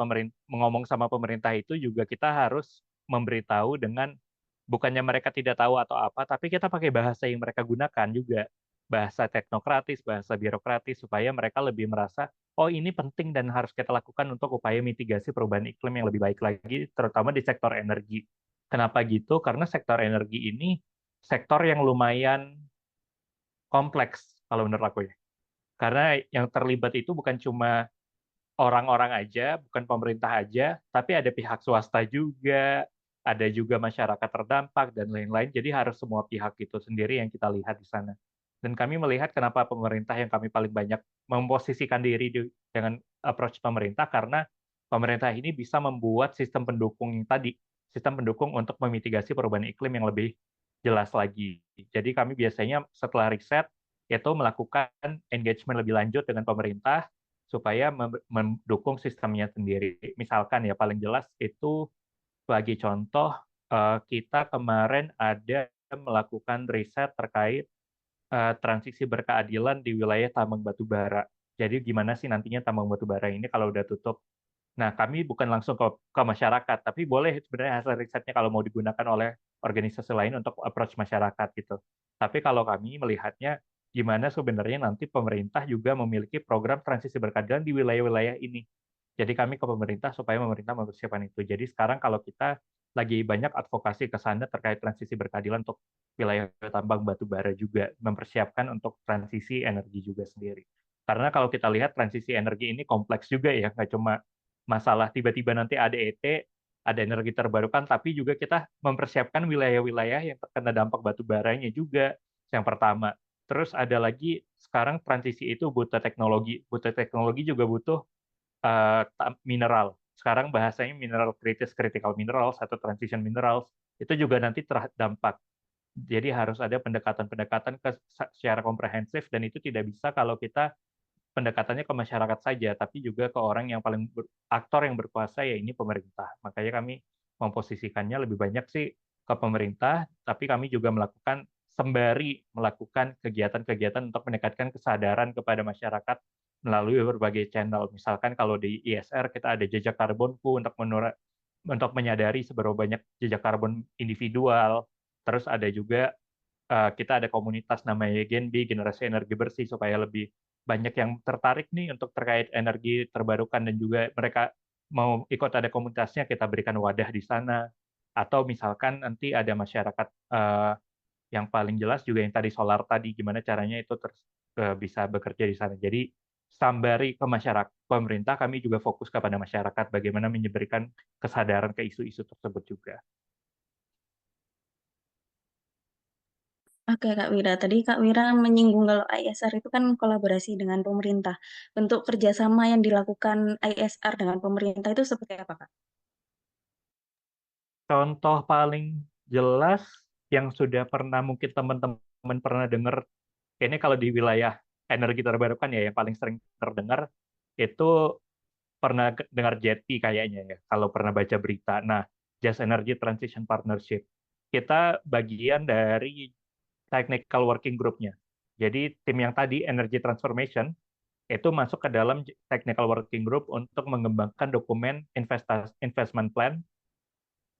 ngomong sama pemerintah itu juga kita harus memberitahu dengan, bukannya mereka tidak tahu atau apa, tapi kita pakai bahasa yang mereka gunakan juga. Bahasa teknokratis, bahasa birokratis, supaya mereka lebih merasa, oh ini penting dan harus kita lakukan untuk upaya mitigasi perubahan iklim yang lebih baik lagi, terutama di sektor energi. Kenapa gitu? Karena sektor energi ini sektor yang lumayan kompleks kalau menurut aku ya. Karena yang terlibat itu bukan cuma orang-orang aja, bukan pemerintah aja, tapi ada pihak swasta juga, ada juga masyarakat terdampak dan lain-lain. Jadi harus semua pihak itu sendiri yang kita lihat di sana. Dan kami melihat kenapa pemerintah yang kami paling banyak memposisikan diri dengan approach pemerintah, karena pemerintah ini bisa membuat sistem pendukung yang tadi, sistem pendukung untuk memitigasi perubahan iklim yang lebih jelas lagi. Jadi kami biasanya setelah riset itu melakukan engagement lebih lanjut dengan pemerintah supaya mendukung sistemnya sendiri. Misalkan ya paling jelas itu sebagai contoh, kita kemarin ada melakukan riset terkait transisi berkeadilan di wilayah tambang batu bara. Jadi gimana sih nantinya tambang batu bara ini kalau udah tutup. Nah, kami bukan langsung ke masyarakat, tapi boleh sebenarnya hasil risetnya kalau mau digunakan oleh organisasi lain untuk approach masyarakat gitu. Tapi kalau kami melihatnya, gimana sebenarnya nanti pemerintah juga memiliki program transisi berkeadilan di wilayah-wilayah ini. Jadi kami ke pemerintah supaya pemerintah mempersiapkan itu. Jadi sekarang kalau kita lagi banyak advokasi ke sana terkait transisi berkeadilan untuk wilayah tambang batu bara juga, mempersiapkan untuk transisi energi juga sendiri. Karena kalau kita lihat transisi energi ini kompleks juga ya, nggak cuma masalah tiba-tiba nanti ada ET, ada energi terbarukan, tapi juga kita mempersiapkan wilayah-wilayah yang terkena dampak batu baranya juga, yang pertama. Terus ada lagi, sekarang transisi itu butuh teknologi juga butuh mineral. Sekarang bahasanya mineral kritis, critical minerals, atau transition minerals, itu juga nanti terdampak. Jadi harus ada pendekatan-pendekatan secara komprehensif, dan itu tidak bisa kalau kita pendekatannya ke masyarakat saja, tapi juga ke orang yang paling aktor yang berkuasa, ya ini pemerintah. Makanya kami memposisikannya lebih banyak sih ke pemerintah, tapi kami juga sembari melakukan kegiatan-kegiatan untuk meningkatkan kesadaran kepada masyarakat melalui berbagai channel. Misalkan kalau di ISR kita ada jejak karbonku untuk menyadari seberapa banyak jejak karbon individual. Terus ada juga kita ada komunitas namanya Genbi, Generasi Energi Bersih, supaya lebih banyak yang tertarik nih untuk terkait energi terbarukan, dan juga mereka mau ikut ada komunitasnya, kita berikan wadah di sana. Atau misalkan nanti ada masyarakat, yang paling jelas juga yang tadi solar tadi, gimana caranya itu bisa bekerja di sana. Jadi sambari ke masyarakat, pemerintah, kami juga fokus kepada masyarakat, bagaimana menyebarkan kesadaran ke isu-isu tersebut juga. Oke, Kak Wira. Tadi Kak Wira menyinggung kalau ISR itu kan kolaborasi dengan pemerintah. Bentuk kerjasama yang dilakukan ISR dengan pemerintah itu seperti apa, Kak? Contoh paling jelas yang sudah pernah mungkin teman-teman pernah dengar, ini kalau di wilayah energi terbarukan ya yang paling sering terdengar itu, pernah dengar JETP kayaknya ya, kalau pernah baca berita. Nah, Just Energy Transition Partnership. Kita bagian dari technical working group-nya. Jadi tim yang tadi Energy Transformation itu masuk ke dalam technical working group untuk mengembangkan dokumen investment plan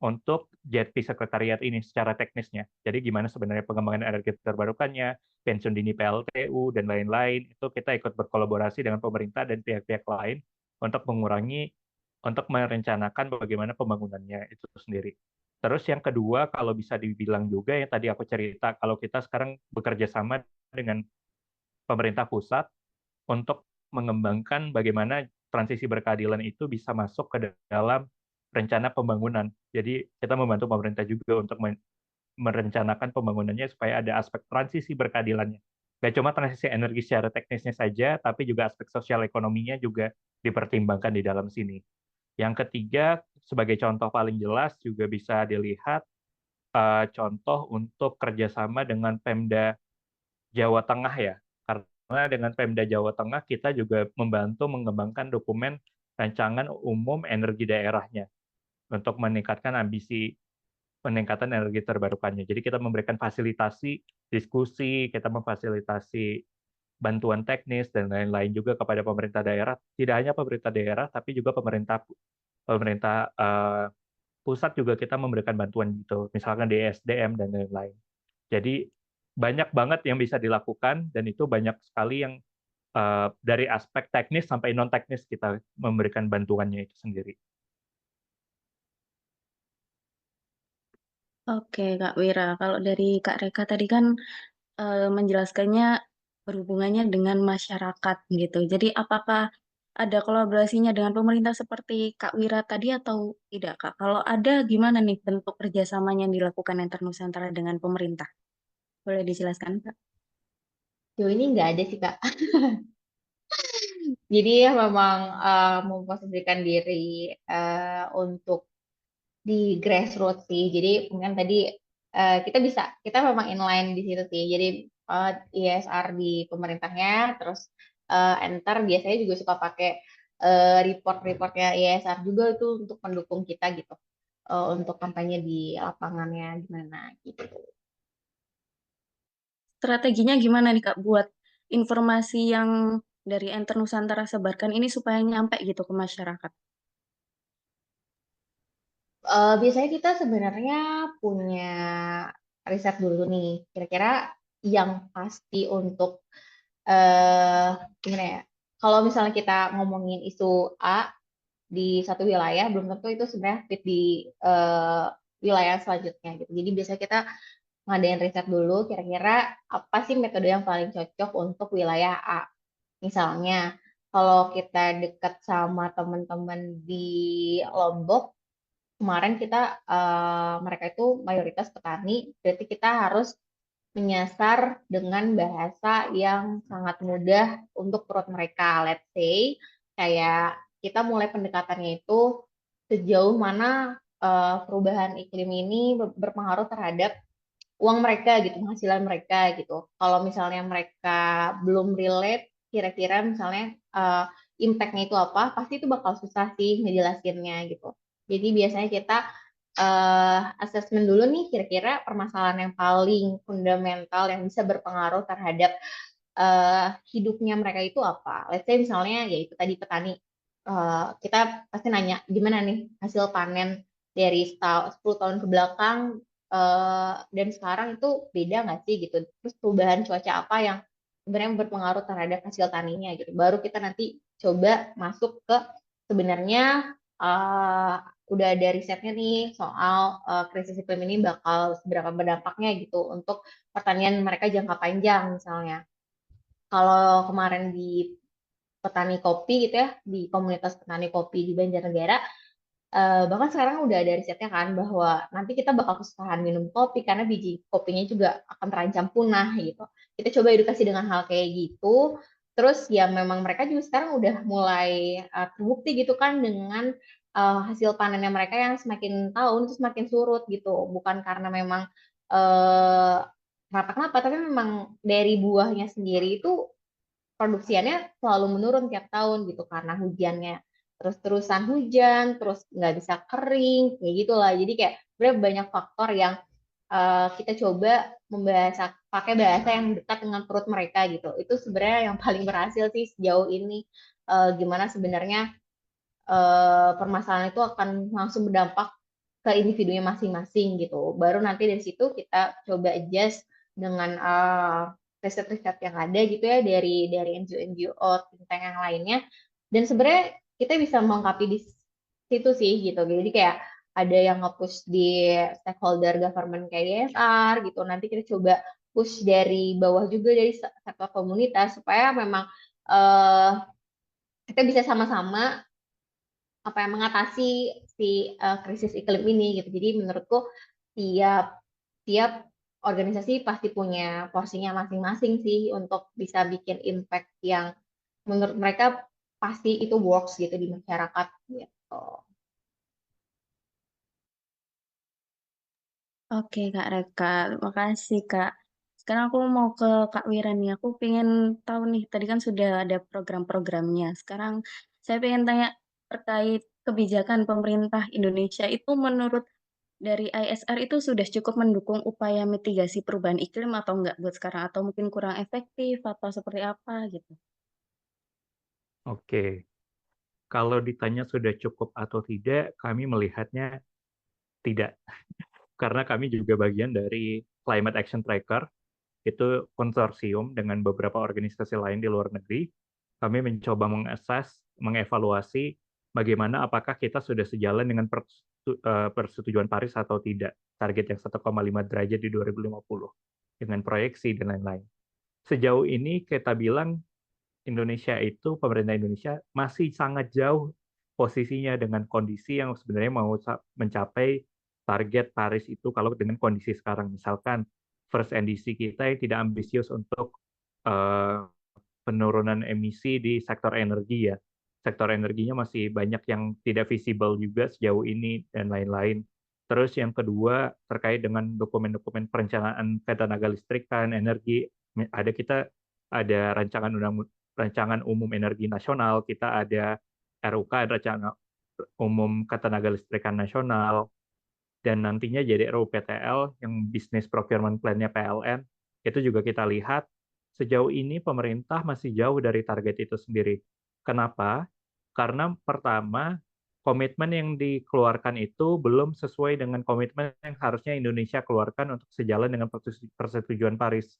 untuk JETP sekretariat ini secara teknisnya. Jadi gimana sebenarnya pengembangan energi terbarukannya, pensiun dini PLTU, dan lain-lain, itu kita ikut berkolaborasi dengan pemerintah dan pihak-pihak lain untuk merencanakan bagaimana pembangunannya itu sendiri. Terus yang kedua, kalau bisa dibilang juga yang tadi aku cerita, kalau kita sekarang bekerja sama dengan pemerintah pusat untuk mengembangkan bagaimana transisi berkeadilan itu bisa masuk ke dalam rencana pembangunan. Jadi kita membantu pemerintah juga untuk merencanakan pembangunannya supaya ada aspek transisi berkeadilannya. Gak cuma transisi energi secara teknisnya saja, tapi juga aspek sosial ekonominya juga dipertimbangkan di dalam sini. Yang ketiga, sebagai contoh paling jelas juga bisa dilihat contoh untuk kerjasama dengan Pemda Jawa Tengah ya. Karena dengan Pemda Jawa Tengah kita juga membantu mengembangkan dokumen rancangan umum energi daerahnya untuk meningkatkan ambisi peningkatan energi terbarukannya. Jadi kita memberikan fasilitasi diskusi, kita memfasilitasi bantuan teknis dan lain-lain juga kepada pemerintah daerah. Tidak hanya pemerintah daerah, tapi juga pemerintah pemerintah pusat juga kita memberikan bantuan gitu, misalkan di SDM dan lain-lain. Jadi banyak banget yang bisa dilakukan dan itu banyak sekali yang dari aspek teknis sampai non teknis kita memberikan bantuannya itu sendiri. Oke, Kak Wira, kalau dari Kak Reka tadi kan, menjelaskannya berhubungannya dengan masyarakat gitu. Jadi apakah ada kolaborasinya dengan pemerintah seperti Kak Wira tadi atau tidak, Kak? Kalau ada gimana nih bentuk kerjasamanya yang dilakukan Enter Nusantara dengan pemerintah? Boleh dijelaskan, Kak? Sejauh ini nggak ada sih, Kak. Jadi ya memang memposisikan diri untuk di grassroots sih. Jadi mungkin tadi kita memang inline di situ sih. Jadi ISR di pemerintahnya, terus Enter biasanya juga suka pakai report-reportnya ISR juga itu untuk mendukung kita gitu. Untuk kampanye di lapangannya gimana gitu. Strateginya gimana nih, Kak, buat informasi yang dari Enter Nusantara sebarkan ini supaya nyampe gitu ke masyarakat? Biasanya kita sebenarnya punya riset dulu nih, kira-kira yang pasti untuk gimana ya? Kalau misalnya kita ngomongin isu A di satu wilayah, belum tentu itu sebenarnya fit di wilayah selanjutnya gitu. Jadi biasanya kita ngadain riset dulu, kira-kira apa sih metode yang paling cocok untuk wilayah A. Misalnya, kalau kita dekat sama teman-teman di Lombok, kemarin kita mereka itu mayoritas petani, berarti kita harus menyasar dengan bahasa yang sangat mudah untuk perut mereka. Let's say kayak kita mulai pendekatannya itu sejauh mana perubahan iklim ini berpengaruh terhadap uang mereka gitu, penghasilan mereka gitu. Kalau misalnya mereka belum relate, kira-kira misalnya impact-nya itu apa, pasti itu bakal susah sih ngejelasinnya gitu. Jadi biasanya kita assessment dulu nih, kira-kira permasalahan yang paling fundamental yang bisa berpengaruh terhadap hidupnya mereka itu apa. Let's say misalnya ya itu tadi petani. Kita pasti nanya gimana nih hasil panen dari 10 tahun ke belakang dan sekarang itu beda nggak sih gitu. Terus perubahan cuaca apa yang sebenarnya berpengaruh terhadap hasil taninya gitu. Baru kita nanti coba masuk ke sebenarnya udah ada risetnya nih soal krisis iklim ini bakal seberapa berdampaknya gitu untuk pertanian mereka jangka panjang misalnya. Kalau kemarin di petani kopi gitu ya, di komunitas petani kopi di Banjarnegara, bahkan sekarang udah ada risetnya kan bahwa nanti kita bakal kesusahan minum kopi karena biji kopinya juga akan terancam punah gitu. Kita coba edukasi dengan hal kayak gitu. Terus ya memang mereka juga sekarang udah mulai terbukti gitu kan dengan hasil panennya mereka yang semakin tahun itu semakin surut gitu. Bukan karena memang eh, kenapa-kenapa, tapi memang dari buahnya sendiri itu produksiannya selalu menurun tiap tahun gitu karena hujannya terus-terusan hujan, terus nggak bisa kering, kayak gitulah. Jadi kayak sebenarnya banyak faktor yang kita coba membahas pakai bahasa yang dekat dengan perut mereka gitu. Itu sebenarnya yang paling berhasil sih sejauh ini. Gimana sebenarnya permasalahan itu akan langsung berdampak ke individunya masing-masing gitu. Baru nanti dari situ kita coba adjust dengan riset-riset yang ada gitu ya dari NGO-NGO tentang yang lainnya. Dan sebenarnya kita bisa melengkapi di situ sih gitu. Jadi kayak ada yang nge-push di stakeholder government kayak ISR gitu. Nanti kita coba push dari bawah juga dari sektor komunitas supaya memang kita bisa sama-sama apa yang mengatasi si krisis iklim ini gitu. Jadi menurutku tiap tiap organisasi pasti punya porsinya masing-masing sih untuk bisa bikin impact yang menurut mereka pasti itu works gitu di masyarakat gitu. Oke Kak Reka, terima kasih Kak. Sekarang aku mau ke Kak Wira nih, aku pengen tahu nih, tadi kan sudah ada program-programnya. Sekarang saya pengen tanya terkait kebijakan pemerintah Indonesia itu menurut dari ISR itu sudah cukup mendukung upaya mitigasi perubahan iklim atau enggak buat sekarang? Atau mungkin kurang efektif atau seperti apa gitu? Oke, kalau ditanya sudah cukup atau tidak, kami melihatnya tidak. Karena kami juga bagian dari Climate Action Tracker, itu konsorsium dengan beberapa organisasi lain di luar negeri. Kami mencoba mengevaluasi bagaimana apakah kita sudah sejalan dengan persetujuan Paris atau tidak, target yang 1,5 derajat di 2050, dengan proyeksi dan lain-lain. Sejauh ini kita bilang pemerintah Indonesia masih sangat jauh posisinya dengan kondisi yang sebenarnya mau mencapai target Paris itu kalau dengan kondisi sekarang. Misalkan first NDC kita yang tidak ambisius untuk eh, penurunan emisi di sektor energi ya. Sektor energinya masih banyak yang tidak visible juga sejauh ini dan lain-lain. Terus yang kedua terkait dengan dokumen-dokumen perencanaan ketenagalistrikan, energi, kita ada rancangan umum energi nasional, kita ada RUK, rancangan umum ketenagalistrikan nasional, dan nantinya jadi RUPTL yang Business Procurement Plan-nya PLN, itu juga kita lihat sejauh ini pemerintah masih jauh dari target itu sendiri. Kenapa? Karena pertama, komitmen yang dikeluarkan itu belum sesuai dengan komitmen yang harusnya Indonesia keluarkan untuk sejalan dengan persetujuan Paris.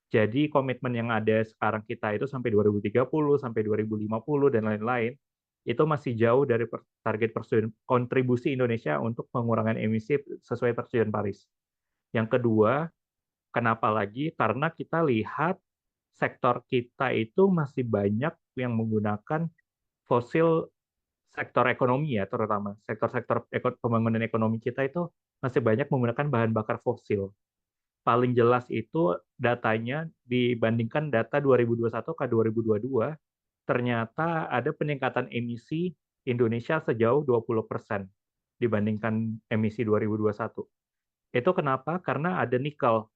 Jadi komitmen yang ada sekarang kita itu sampai 2030, sampai 2050, dan lain-lain, itu masih jauh dari target kontribusi Indonesia untuk pengurangan emisi sesuai persetujuan Paris. Yang kedua, kenapa lagi? Karena kita lihat sektor kita itu masih banyak yang menggunakan fosil, sektor ekonomi ya, terutama sektor-sektor pembangunan ekonomi kita itu masih banyak menggunakan bahan bakar fosil. Paling jelas itu datanya dibandingkan data 2021 ke 2022, ternyata ada peningkatan emisi Indonesia sejauh 20% dibandingkan emisi 2021. Itu kenapa? Karena ada nikel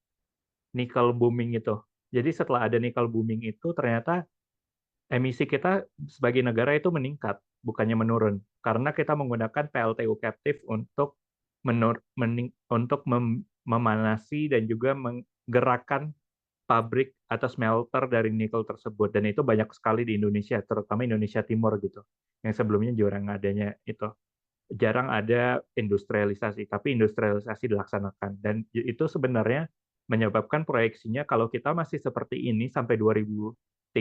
booming itu. Jadi setelah ada nikel booming itu, ternyata emisi kita sebagai negara itu meningkat, bukannya menurun. Karena kita menggunakan PLTU captive untuk memanasi dan juga menggerakkan pabrik atau smelter dari nikel tersebut. Dan itu banyak sekali di Indonesia, terutama Indonesia Timur gitu. Yang sebelumnya jarang ada industrialisasi, tapi industrialisasi dilaksanakan. Dan itu sebenarnya menyebabkan proyeksinya kalau kita masih seperti ini sampai 2030,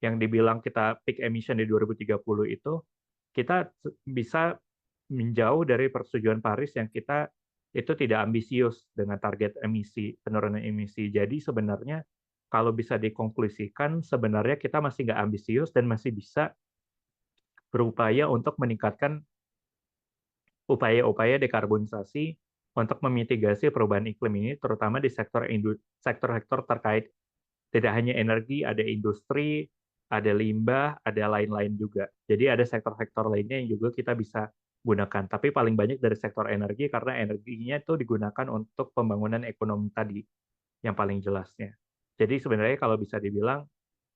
yang dibilang kita peak emission di 2030 itu, kita bisa menjauh dari persetujuan Paris yang kita itu tidak ambisius dengan target penurunan emisi. Jadi sebenarnya kalau bisa dikonklusikan, sebenarnya kita masih nggak ambisius dan masih bisa berupaya untuk meningkatkan upaya-upaya dekarbonisasi untuk memitigasi perubahan iklim ini, terutama di sektor-sektor terkait tidak hanya energi, ada industri, ada limbah, ada lain-lain juga. Jadi ada sektor-sektor lainnya yang juga kita bisa gunakan. Tapi paling banyak dari sektor energi karena energinya itu digunakan untuk pembangunan ekonomi tadi yang paling jelasnya. Jadi sebenarnya kalau bisa dibilang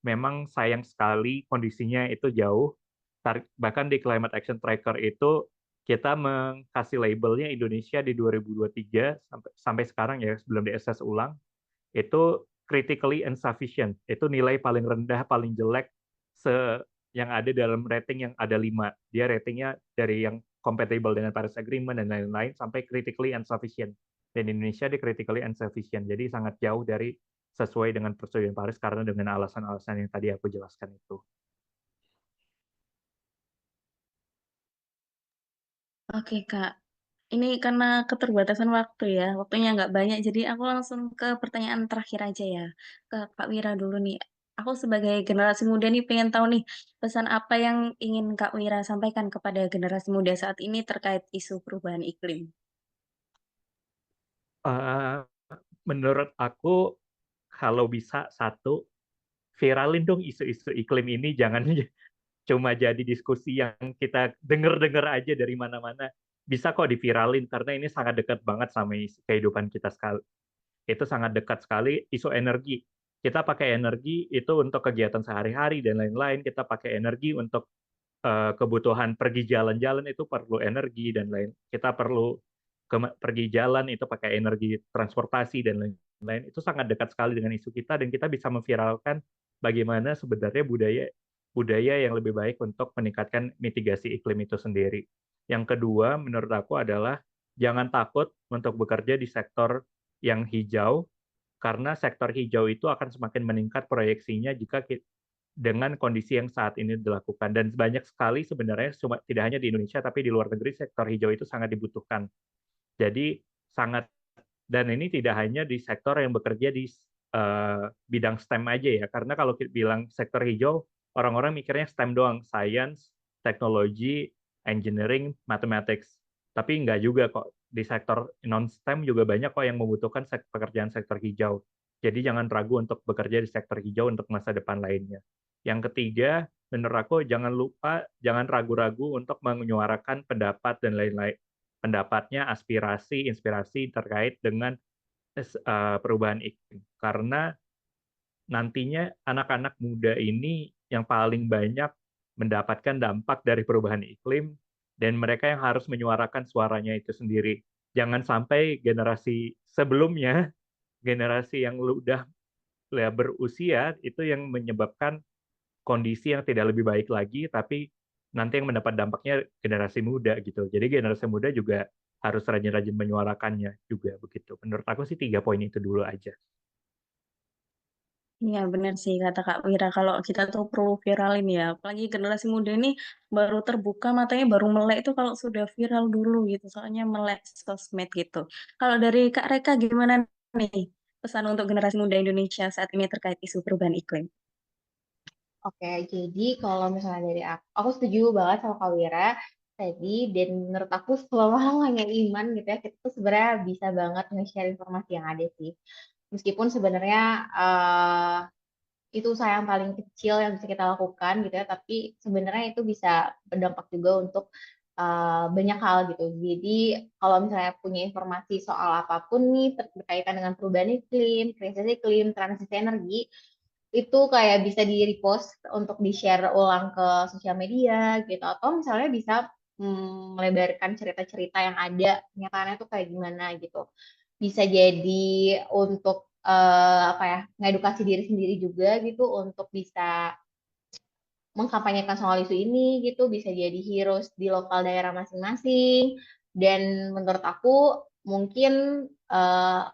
memang sayang sekali kondisinya itu jauh. Bahkan di Climate Action Tracker itu kita mengkasih labelnya Indonesia di 2023 sampai sekarang ya sebelum di-assess ulang itu critically insufficient. Itu nilai paling rendah, paling jelek yang ada dalam rating yang ada 5. Dia ratingnya dari yang compatible dengan Paris Agreement dan lain-lain sampai critically insufficient. Dan Indonesia di critically insufficient. Jadi sangat jauh dari sesuai dengan persetujuan Paris karena dengan alasan-alasan yang tadi aku jelaskan itu. Oke Kak, ini karena keterbatasan waktu ya, waktunya nggak banyak, jadi aku langsung ke pertanyaan terakhir aja ya, ke Kak Wira dulu nih. Aku sebagai generasi muda nih pengen tahu nih, pesan apa yang ingin Kak Wira sampaikan kepada generasi muda saat ini terkait isu perubahan iklim? Eh, menurut aku kalau bisa satu, viralin dong isu-isu iklim ini, jangan cuma jadi diskusi yang kita dengar-dengar aja dari mana-mana. bisa kok diviralin karena ini sangat dekat banget sama kehidupan kita sekali. Itu sangat dekat sekali isu energi. Kita pakai energi itu untuk kegiatan sehari-hari dan lain-lain. Kita pakai energi untuk kebutuhan pergi jalan-jalan itu perlu energi dan lain. Kita perlu pergi jalan itu pakai energi transportasi dan lain-lain. Itu sangat dekat sekali dengan isu kita dan kita bisa memviralkan bagaimana sebenarnya budaya budaya yang lebih baik untuk meningkatkan mitigasi iklim itu sendiri. Yang kedua, menurut aku adalah jangan takut untuk bekerja di sektor yang hijau, karena sektor hijau itu akan semakin meningkat proyeksinya jika dengan kondisi yang saat ini dilakukan. Dan banyak sekali sebenarnya, tidak hanya di Indonesia, tapi di luar negeri, sektor hijau itu sangat dibutuhkan. Jadi sangat, dan ini tidak hanya di sektor yang bekerja di bidang STEM aja ya, karena kalau kita bilang sektor hijau, orang-orang mikirnya STEM doang, science, teknologi, engineering, mathematics. Tapi enggak juga kok, di sektor non-STEM juga banyak kok yang membutuhkan pekerjaan sektor hijau. Jadi jangan ragu untuk bekerja di sektor hijau untuk masa depan lainnya. Yang ketiga, menurut aku jangan ragu-ragu untuk menyuarakan pendapat dan lain-lain. Pendapatnya, aspirasi, inspirasi terkait dengan perubahan iklim. Karena nantinya anak-anak muda ini yang paling banyak mendapatkan dampak dari perubahan iklim dan mereka yang harus menyuarakan suaranya itu sendiri. Jangan sampai generasi sebelumnya, generasi yang udah berusia itu yang menyebabkan kondisi yang tidak lebih baik lagi, tapi nanti yang mendapat dampaknya generasi muda gitu. Jadi generasi muda juga harus rajin-rajin menyuarakannya juga begitu. Menurut aku sih 3 poin itu dulu aja. Iya benar sih kata Kak Wira, kalau kita tuh perlu viralin ya, apalagi generasi muda ini baru terbuka matanya, baru melek itu kalau sudah viral dulu gitu, soalnya melek sosmed gitu. Kalau dari Kak Reka gimana nih pesan untuk generasi muda Indonesia saat ini terkait isu perubahan iklim? Oke, jadi kalau misalnya dari aku setuju banget sama Kak Wira tadi, dan menurut aku selama-lamanya iman gitu ya, kita tuh sebenarnya bisa banget nge-share informasi yang ada sih. Meskipun sebenarnya itu usaha yang paling kecil yang bisa kita lakukan gitu ya, tapi sebenarnya itu bisa berdampak juga untuk banyak hal gitu. Jadi kalau misalnya punya informasi soal apapun nih berkaitan dengan perubahan iklim, krisis iklim, transisi energi, itu kayak bisa di-repost untuk di-share ulang ke sosial media gitu, atau misalnya bisa melebarkan cerita-cerita yang ada, kenyataannya tuh kayak gimana gitu. Bisa jadi untuk apa ya, ngedukasi diri sendiri juga gitu, untuk bisa mengkampanyekan soal isu ini gitu, bisa jadi heroes di lokal daerah masing-masing. Dan menurut aku mungkin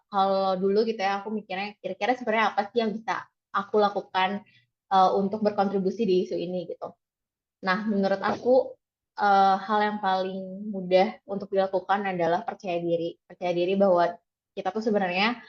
kalau dulu gitu ya, aku mikirnya kira-kira sebenarnya apa sih yang bisa aku lakukan untuk berkontribusi di isu ini gitu. Nah, menurut aku hal yang paling mudah untuk dilakukan adalah percaya diri. Percaya diri bahwa kita tuh sebenarnya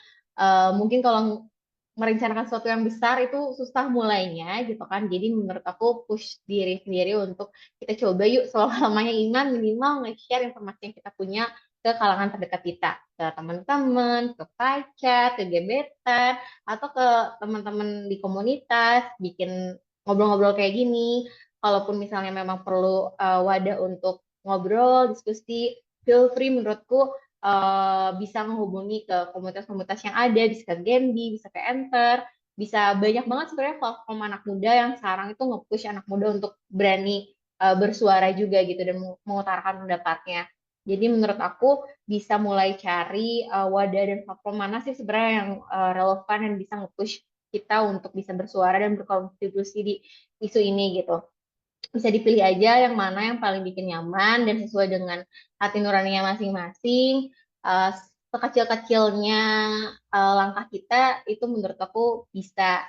mungkin kalau merencanakan sesuatu yang besar itu susah mulainya gitu kan. Jadi menurut aku push diri sendiri untuk kita coba yuk selama-lamanya iman, minimal nge-share informasi yang kita punya ke kalangan terdekat kita, ke teman-teman, ke pacar, ke gebetan, atau ke teman-teman di komunitas, bikin ngobrol-ngobrol kayak gini. Kalaupun misalnya memang perlu wadah untuk ngobrol, diskusi, feel free menurutku bisa menghubungi ke komunitas-komunitas yang ada, bisa ke Genbi, bisa ke Enter, bisa banyak banget sebenarnya platform anak muda yang sekarang itu nge-push anak muda untuk berani bersuara juga gitu dan mengutarakan pendapatnya. Jadi menurut aku bisa mulai cari wadah dan platform mana sih sebenarnya yang relevan dan bisa nge-push kita untuk bisa bersuara dan berkontribusi di isu ini gitu. Bisa dipilih aja yang mana yang paling bikin nyaman dan sesuai dengan hati nuraninya masing-masing. Uh, Sekecil-kecilnya langkah kita itu menurut aku bisa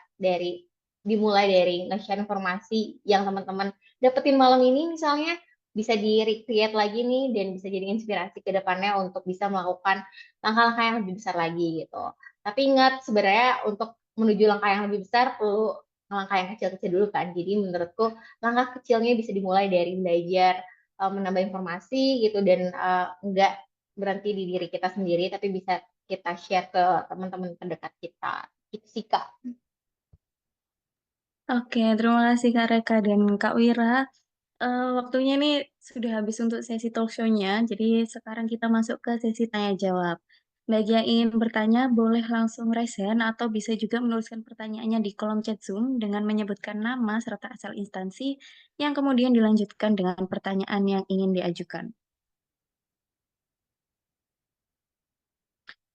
dimulai dari nge-share informasi yang teman-teman dapetin malam ini misalnya, bisa di-recreate lagi nih dan bisa jadi inspirasi ke depannya untuk bisa melakukan langkah-langkah yang lebih besar lagi gitu. Tapi ingat sebenarnya untuk menuju langkah yang lebih besar perlu langkah yang kecil-kecil dulu kan. Jadi menurutku langkah kecilnya bisa dimulai dari belajar menambah informasi gitu, dan enggak berhenti di diri kita sendiri tapi bisa kita share ke teman-teman terdekat kita gitu sih Kak. Oke, terima kasih Kak Reka dan Kak Wira. Waktunya nih sudah habis untuk sesi talk show-nya, jadi sekarang kita masuk ke sesi tanya jawab. Bagi yang ingin bertanya boleh langsung raise hand atau bisa juga menuliskan pertanyaannya di kolom chat Zoom dengan menyebutkan nama serta asal instansi yang kemudian dilanjutkan dengan pertanyaan yang ingin diajukan.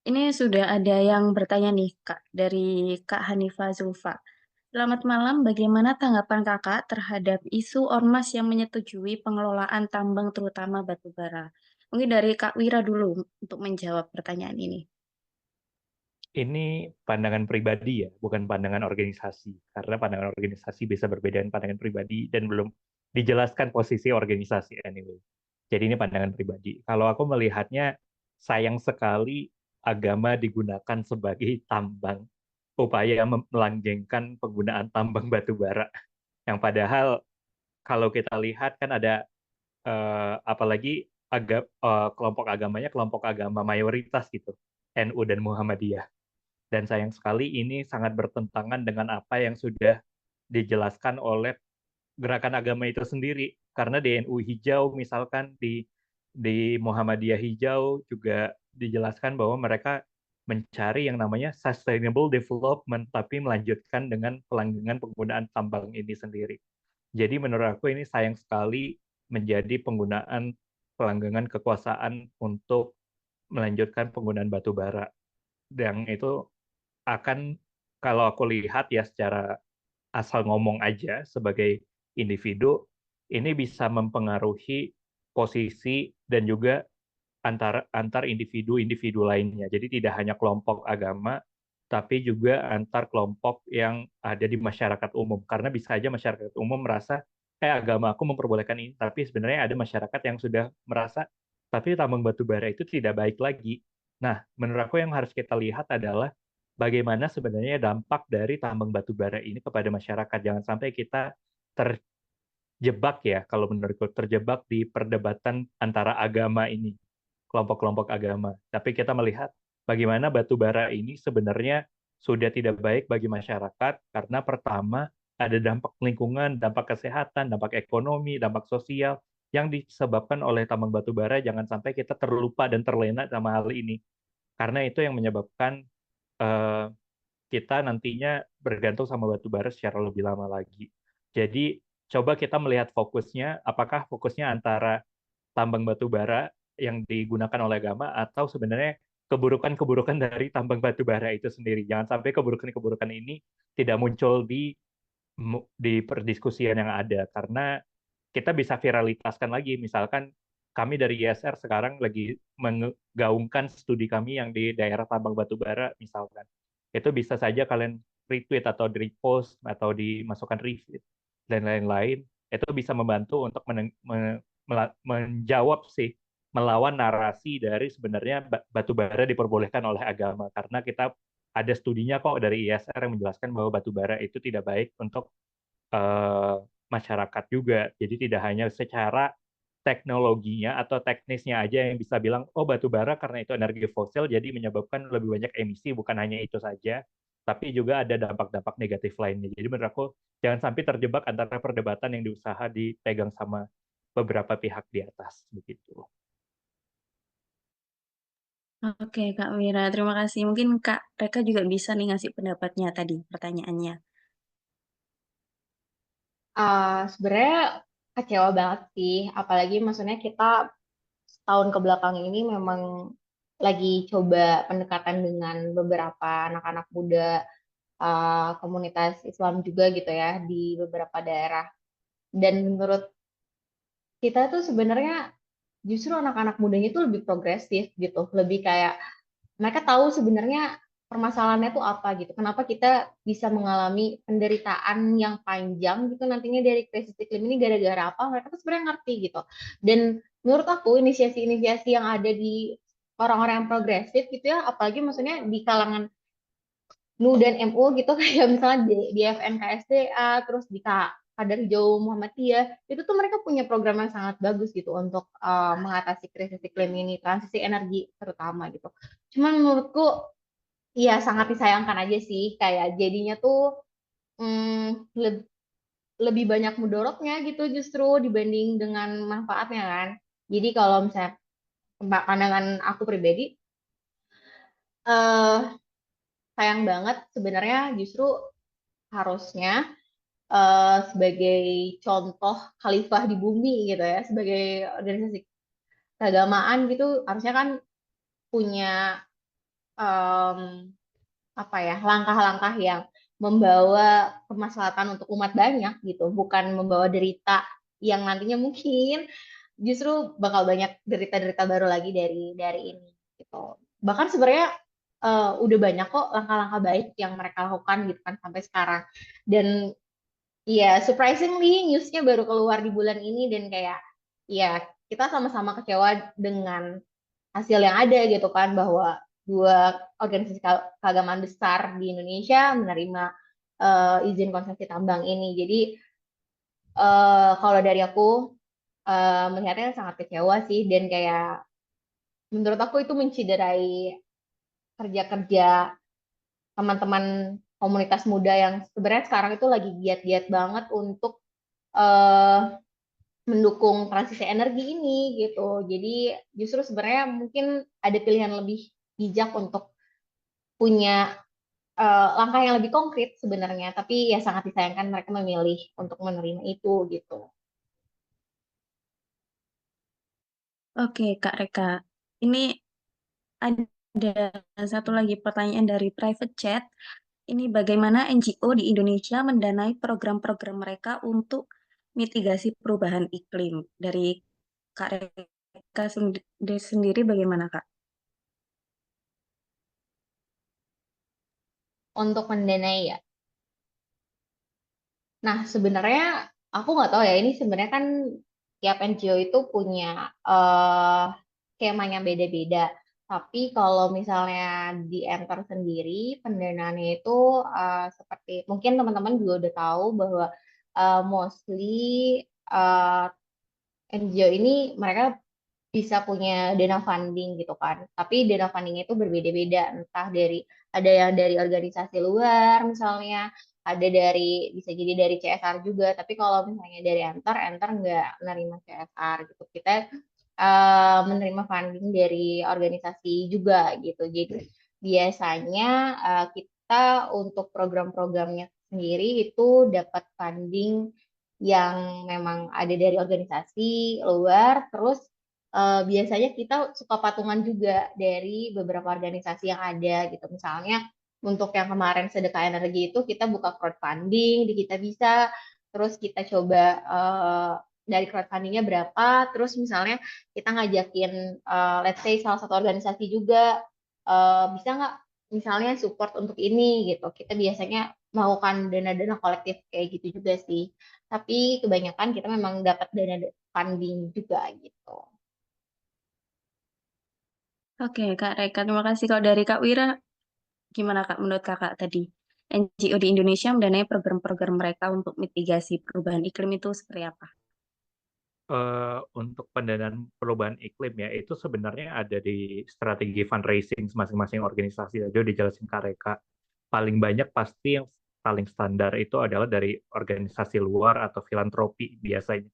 Ini sudah ada yang bertanya nih, Kak, dari Kak Hanifa Zulfa. Selamat malam, bagaimana tanggapan Kakak terhadap isu ormas yang menyetujui pengelolaan tambang terutama batu bara? Mungkin dari Kak Wira dulu untuk menjawab pertanyaan ini. Ini pandangan pribadi ya, bukan pandangan organisasi. Karena pandangan organisasi bisa berbeda dengan pandangan pribadi dan belum dijelaskan posisi organisasi anyway. Jadi ini pandangan pribadi. Kalau aku melihatnya, sayang sekali agama digunakan sebagai tambang, upaya melanggengkan penggunaan tambang batu bara. Yang padahal kalau kita lihat kan ada apalagi kelompok agamanya kelompok agama mayoritas gitu, NU dan Muhammadiyah. Dan sayang sekali ini sangat bertentangan dengan apa yang sudah dijelaskan oleh gerakan agama itu sendiri. Karena di NU hijau misalkan di Muhammadiyah hijau juga dijelaskan bahwa mereka mencari yang namanya sustainable development tapi melanjutkan dengan pelanggengan penggunaan tambang ini sendiri. Jadi menurut aku ini sayang sekali menjadi penggunaan pelanggengan kekuasaan untuk melanjutkan penggunaan batu bara. Dan itu akan, kalau aku lihat ya secara asal ngomong aja sebagai individu, ini bisa mempengaruhi posisi dan juga antar individu-individu lainnya. Jadi tidak hanya kelompok agama, tapi juga antar kelompok yang ada di masyarakat umum. Karena bisa aja masyarakat umum merasa, agama aku memperbolehkan ini, tapi sebenarnya ada masyarakat yang sudah merasa, tapi tambang batu bara itu tidak baik lagi. Nah, menurut aku yang harus kita lihat adalah bagaimana sebenarnya dampak dari tambang batu bara ini kepada masyarakat. Jangan sampai kita terjebak ya, kalau menurutku terjebak di perdebatan antara agama ini, kelompok-kelompok agama. Tapi kita melihat bagaimana batu bara ini sebenarnya sudah tidak baik bagi masyarakat karena pertama ada dampak lingkungan, dampak kesehatan, dampak ekonomi, dampak sosial yang disebabkan oleh tambang batu bara. Jangan sampai kita terlupa dan terlena sama hal ini. Karena itu yang menyebabkan eh, kita nantinya bergantung sama batu bara secara lebih lama lagi. Jadi coba kita melihat fokusnya, apakah fokusnya antara tambang batu bara yang digunakan oleh agama atau sebenarnya keburukan-keburukan dari tambang batu bara itu sendiri. Jangan sampai keburukan-keburukan ini tidak muncul di perdiskusian yang ada karena kita bisa viralitaskan lagi. Misalkan kami dari ISR sekarang lagi menggaungkan studi kami yang di daerah tambang batu bara misalkan. Itu bisa saja kalian retweet atau di repost atau dimasukkan review dan lain-lain. Itu bisa membantu untuk menjawab sih, melawan narasi dari sebenarnya batu bara diperbolehkan oleh agama karena kita ada studinya kok dari ISR yang menjelaskan bahwa batu bara itu tidak baik untuk eh, masyarakat juga. Jadi tidak hanya secara teknologinya atau teknisnya aja yang bisa bilang, oh batu bara karena itu energi fosil jadi menyebabkan lebih banyak emisi, bukan hanya itu saja, tapi juga ada dampak-dampak negatif lainnya. Jadi menurut aku jangan sampai terjebak antara perdebatan yang diusaha dipegang sama beberapa pihak di atas begitu. Oke, Kak Wira, terima kasih. Mungkin Kak Reka juga bisa nih ngasih pendapatnya tadi, pertanyaannya. Sebenarnya kecewa banget sih, apalagi maksudnya kita setahun ke belakang ini memang lagi coba pendekatan dengan beberapa anak-anak muda, komunitas Islam juga gitu ya di beberapa daerah. Dan menurut kita tuh sebenarnya justru anak-anak mudanya itu lebih progresif gitu, lebih kayak mereka tahu sebenarnya permasalahannya tuh apa gitu. Kenapa kita bisa mengalami penderitaan yang panjang gitu nantinya dari krisis iklim ini gara-gara apa? Mereka tuh sebenarnya ngerti gitu. Dan menurut aku inisiasi-inisiasi yang ada di orang-orang yang progresif gitu ya, apalagi maksudnya di kalangan NU dan MU gitu kayak misalnya di FNKSDA terus di Kadar Hijau Muhammadiyah itu tuh mereka punya program yang sangat bagus gitu untuk mengatasi krisis iklim ini, transisi energi terutama gitu. Cuman menurutku ya sangat disayangkan aja sih kayak jadinya tuh lebih banyak mudorotnya gitu justru dibanding dengan manfaatnya kan. Jadi kalau misalnya pandangan aku pribadi, eh sayang banget sebenarnya justru harusnya sebagai contoh khalifah di bumi gitu ya, sebagai organisasi keagamaan gitu, harusnya kan punya em, apa ya langkah-langkah yang membawa kemaslahatan untuk umat banyak gitu, bukan membawa derita yang nantinya mungkin justru bakal banyak derita-derita baru lagi dari ini gitu. Bahkan sebenarnya udah banyak kok langkah-langkah baik yang mereka lakukan gitu kan sampai sekarang. Dan ya surprisingly newsnya baru keluar di bulan ini dan kayak ya kita sama-sama kecewa dengan hasil yang ada gitu kan bahwa dua organisasi keagamaan besar di Indonesia menerima izin konsesi tambang ini. Jadi kalau dari aku melihatnya sangat kecewa sih dan kayak menurut aku itu menciderai kerja-kerja teman-teman komunitas muda yang sebenarnya sekarang itu lagi giat-giat banget untuk eh, mendukung transisi energi ini gitu. Jadi justru sebenarnya mungkin ada pilihan lebih bijak untuk punya langkah yang lebih konkret sebenarnya, tapi ya sangat disayangkan mereka memilih untuk menerima itu gitu. Oke, Kak Reka. Ini ada satu lagi pertanyaan dari private chat. Ini bagaimana NGO di Indonesia mendanai program-program mereka untuk mitigasi perubahan iklim? Dari Kak Reka sendiri bagaimana, Kak? Untuk mendanai ya. Nah, sebenarnya aku nggak tahu ya, ini sebenarnya kan tiap NGO itu punya eh skemanya beda-beda. Tapi kalau misalnya di Enter sendiri, pendanaannya itu seperti, mungkin teman-teman juga udah tahu bahwa mostly eh, NGO ini mereka bisa punya dana funding gitu kan. Tapi dana fundingnya itu berbeda-beda, entah dari ada yang dari organisasi luar misalnya, ada dari bisa jadi dari CSR juga. Tapi kalau misalnya dari Enter nggak menerima CSR gitu. Kita menerima funding dari organisasi juga gitu. Jadi biasanya kita untuk program-programnya sendiri itu dapat funding yang memang ada dari organisasi luar, terus biasanya kita suka patungan juga dari beberapa organisasi yang ada gitu. Misalnya untuk yang kemarin sedekah energi itu kita buka crowdfunding di Kita Bisa, terus kita coba dari crowdfundingnya berapa, terus misalnya kita ngajakin let's say salah satu organisasi juga bisa nggak misalnya support untuk ini gitu. Kita biasanya melakukan dana-dana kolektif kayak gitu juga sih. Tapi kebanyakan kita memang dapat dana funding juga gitu. Oke, Kak Reka, terima kasih. Kalau dari Kak Wira, gimana Kak menurut Kakak tadi? NGO di Indonesia mendanai program-program mereka untuk mitigasi perubahan iklim itu seperti apa? Untuk pendanaan perubahan iklim ya, itu sebenarnya ada di strategi fundraising masing-masing organisasi. Tadi udah dijelasin Kak Reka. Paling banyak pasti yang paling standar itu adalah dari organisasi luar atau filantropi biasanya.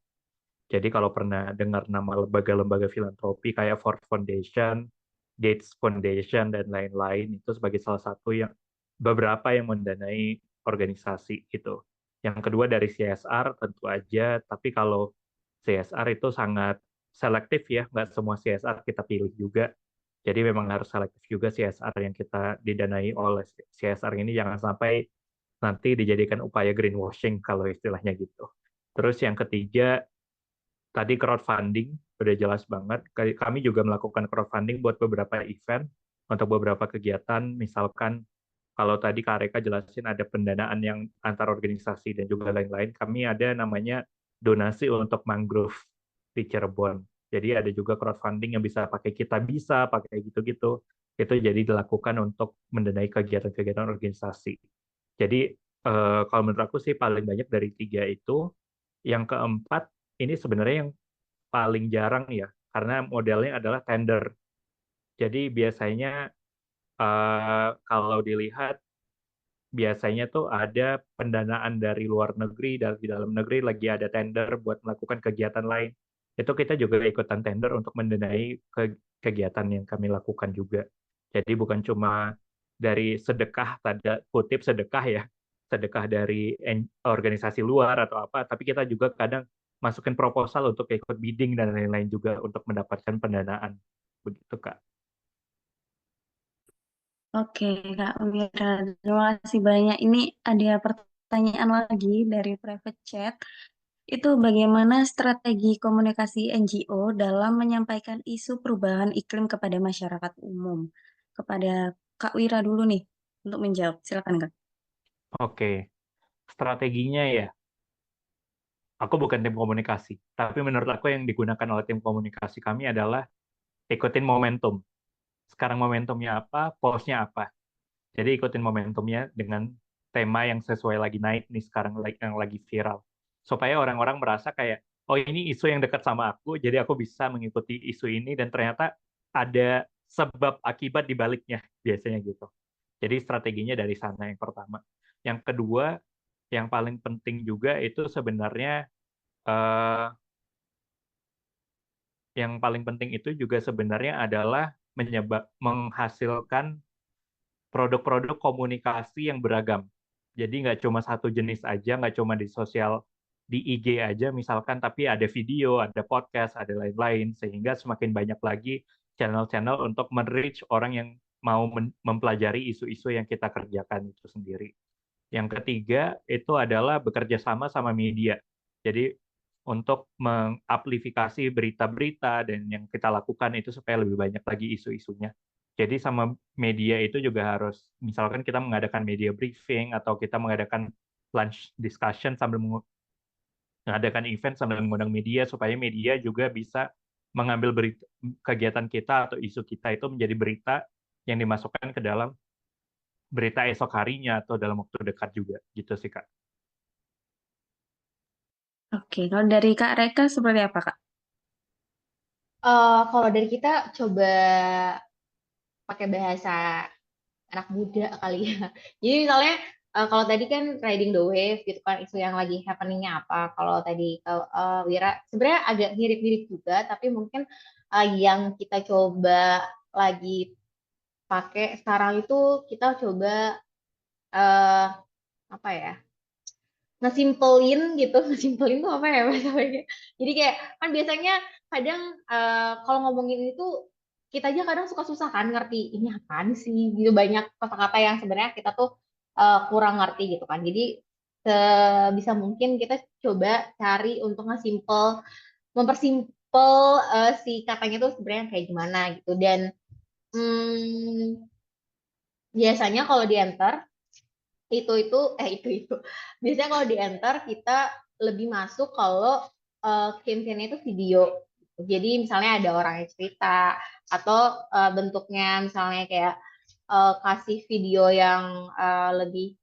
Jadi kalau pernah dengar nama lembaga-lembaga filantropi kayak Ford Foundation, Gates Foundation, dan lain-lain, itu sebagai salah satu yang beberapa yang mendanai organisasi itu. Yang kedua dari CSR tentu aja, tapi kalau CSR itu sangat selektif ya, nggak semua CSR kita pilih juga. Jadi memang harus selektif juga CSR yang kita didanai oleh CSR ini jangan sampai nanti dijadikan upaya greenwashing kalau istilahnya gitu. Terus yang ketiga, tadi crowdfunding udah jelas banget. Kami juga melakukan crowdfunding buat beberapa event untuk beberapa kegiatan. Misalkan kalau tadi Kak Reka jelasin ada pendanaan yang antar organisasi dan juga lain-lain. Kami ada namanya donasi untuk mangrove di Cirebon. Jadi ada juga crowdfunding yang bisa pakai Kita Bisa, pakai gitu-gitu. Itu jadi dilakukan untuk mendanai kegiatan-kegiatan organisasi. Jadi kalau menurut aku sih paling banyak dari tiga itu. Yang keempat, ini sebenarnya yang paling jarang ya, karena modelnya adalah tender. Jadi biasanya kalau dilihat biasanya tuh ada pendanaan dari luar negeri, dari dalam negeri lagi ada tender buat melakukan kegiatan lain. Itu kita juga ikutan tender untuk mendanai kegiatan yang kami lakukan juga. Jadi bukan cuma dari sedekah, tanda kutip sedekah ya, sedekah dari organisasi luar atau apa, tapi kita juga kadang masukin proposal untuk ikut bidding dan lain-lain juga untuk mendapatkan pendanaan. Begitu, Kak. Oke, Kak Wira, terima kasih banyak. Ini ada pertanyaan lagi dari private chat. Itu bagaimana strategi komunikasi NGO dalam menyampaikan isu perubahan iklim kepada masyarakat umum? Kepada Kak Wira dulu nih untuk menjawab. Silakan, Kak. Oke, strateginya ya, aku bukan tim komunikasi, tapi menurut aku yang digunakan oleh tim komunikasi kami adalah ikutin momentum. Sekarang momentumnya apa, pulse-nya apa. Jadi ikutin momentumnya dengan tema yang sesuai lagi naik nih sekarang yang lagi viral. Supaya orang-orang merasa kayak, oh ini isu yang dekat sama aku, jadi aku bisa mengikuti isu ini dan ternyata ada sebab akibat di baliknya biasanya gitu. Jadi strateginya dari sana yang pertama. Yang kedua, yang paling penting juga itu sebenarnya eh, yang paling penting itu juga sebenarnya adalah menghasilkan produk-produk komunikasi yang beragam. Jadi nggak cuma satu jenis aja, nggak cuma di sosial, di IG aja misalkan, tapi ada video, ada podcast, ada lain-lain, sehingga semakin banyak lagi channel-channel untuk men-reach orang yang mau mempelajari isu-isu yang kita kerjakan itu sendiri. Yang ketiga itu adalah bekerja sama sama media. Jadi untuk mengamplifikasi berita-berita dan yang kita lakukan itu supaya lebih banyak lagi isu-isunya. Jadi sama media itu juga harus, misalkan kita mengadakan media briefing atau kita mengadakan lunch discussion sambil mengadakan event sambil mengundang media supaya media juga bisa mengambil kegiatan kita atau isu kita itu menjadi berita yang dimasukkan ke dalam berita esok harinya atau dalam waktu dekat juga gitu sih Kak. Oke, kalau dari Kak Reka seperti apa, Kak? Kalau dari kita coba pakai bahasa anak muda kali ya. Jadi misalnya kalau tadi kan riding the wave gitu kan isu yang lagi happeningnya apa. Kalau tadi Wira sebenarnya agak mirip-mirip juga, tapi mungkin yang kita coba lagi pakai sekarang itu kita coba uh, apa ya? Ngesimpelin gitu, ngesimpelin tuh apa ya bahasanya? Jadi kayak kan biasanya kadang kalau ngomongin itu kita aja kadang suka susah kan ngerti ini apaan sih gitu, banyak kata-kata yang sebenarnya kita tuh kurang ngerti gitu kan. Jadi sebisa mungkin kita coba cari untuk mempersimpel si katanya tuh sebenarnya kayak gimana gitu. Dan hmm, biasanya kalau di enter itu biasanya kalau di enter kita lebih masuk kalau campaign-nya itu video. Jadi misalnya ada orang yang cerita atau bentuknya misalnya kayak kasih video yang lebih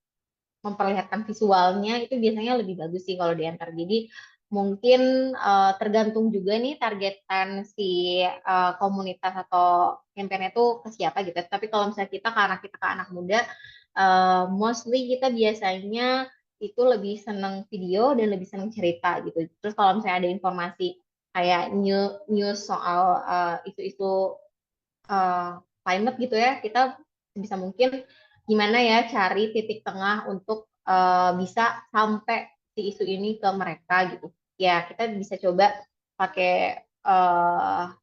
memperlihatkan visualnya, itu biasanya lebih bagus sih kalau di enter. Jadi mungkin tergantung juga nih targetan si komunitas atau campaign itu ke siapa gitu. Tapi kalau misalnya karena kita ke anak muda, mostly kita biasanya itu lebih seneng video dan lebih seneng cerita gitu. Terus kalau misalnya ada informasi kayak news soal isu-isu climate gitu ya, kita bisa mungkin gimana ya cari titik tengah untuk bisa sampai si isu ini ke mereka gitu. Ya, kita bisa coba pakai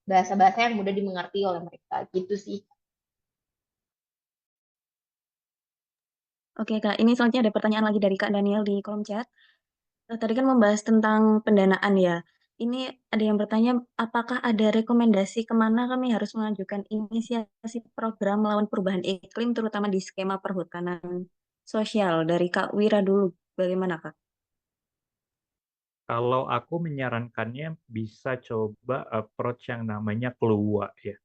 bahasa-bahasa yang mudah dimengerti oleh mereka gitu sih. Oke, Kak. Ini selanjutnya ada pertanyaan lagi dari Kak Daniel di kolom chat. Tadi kan membahas tentang pendanaan ya. Ini ada yang bertanya, apakah ada rekomendasi kemana kami harus mengajukan inisiasi program melawan perubahan iklim, terutama di skema perhutanan sosial? Dari Kak Wira dulu, bagaimana Kak? Kalau aku menyarankannya bisa coba approach yang namanya KLUA ya.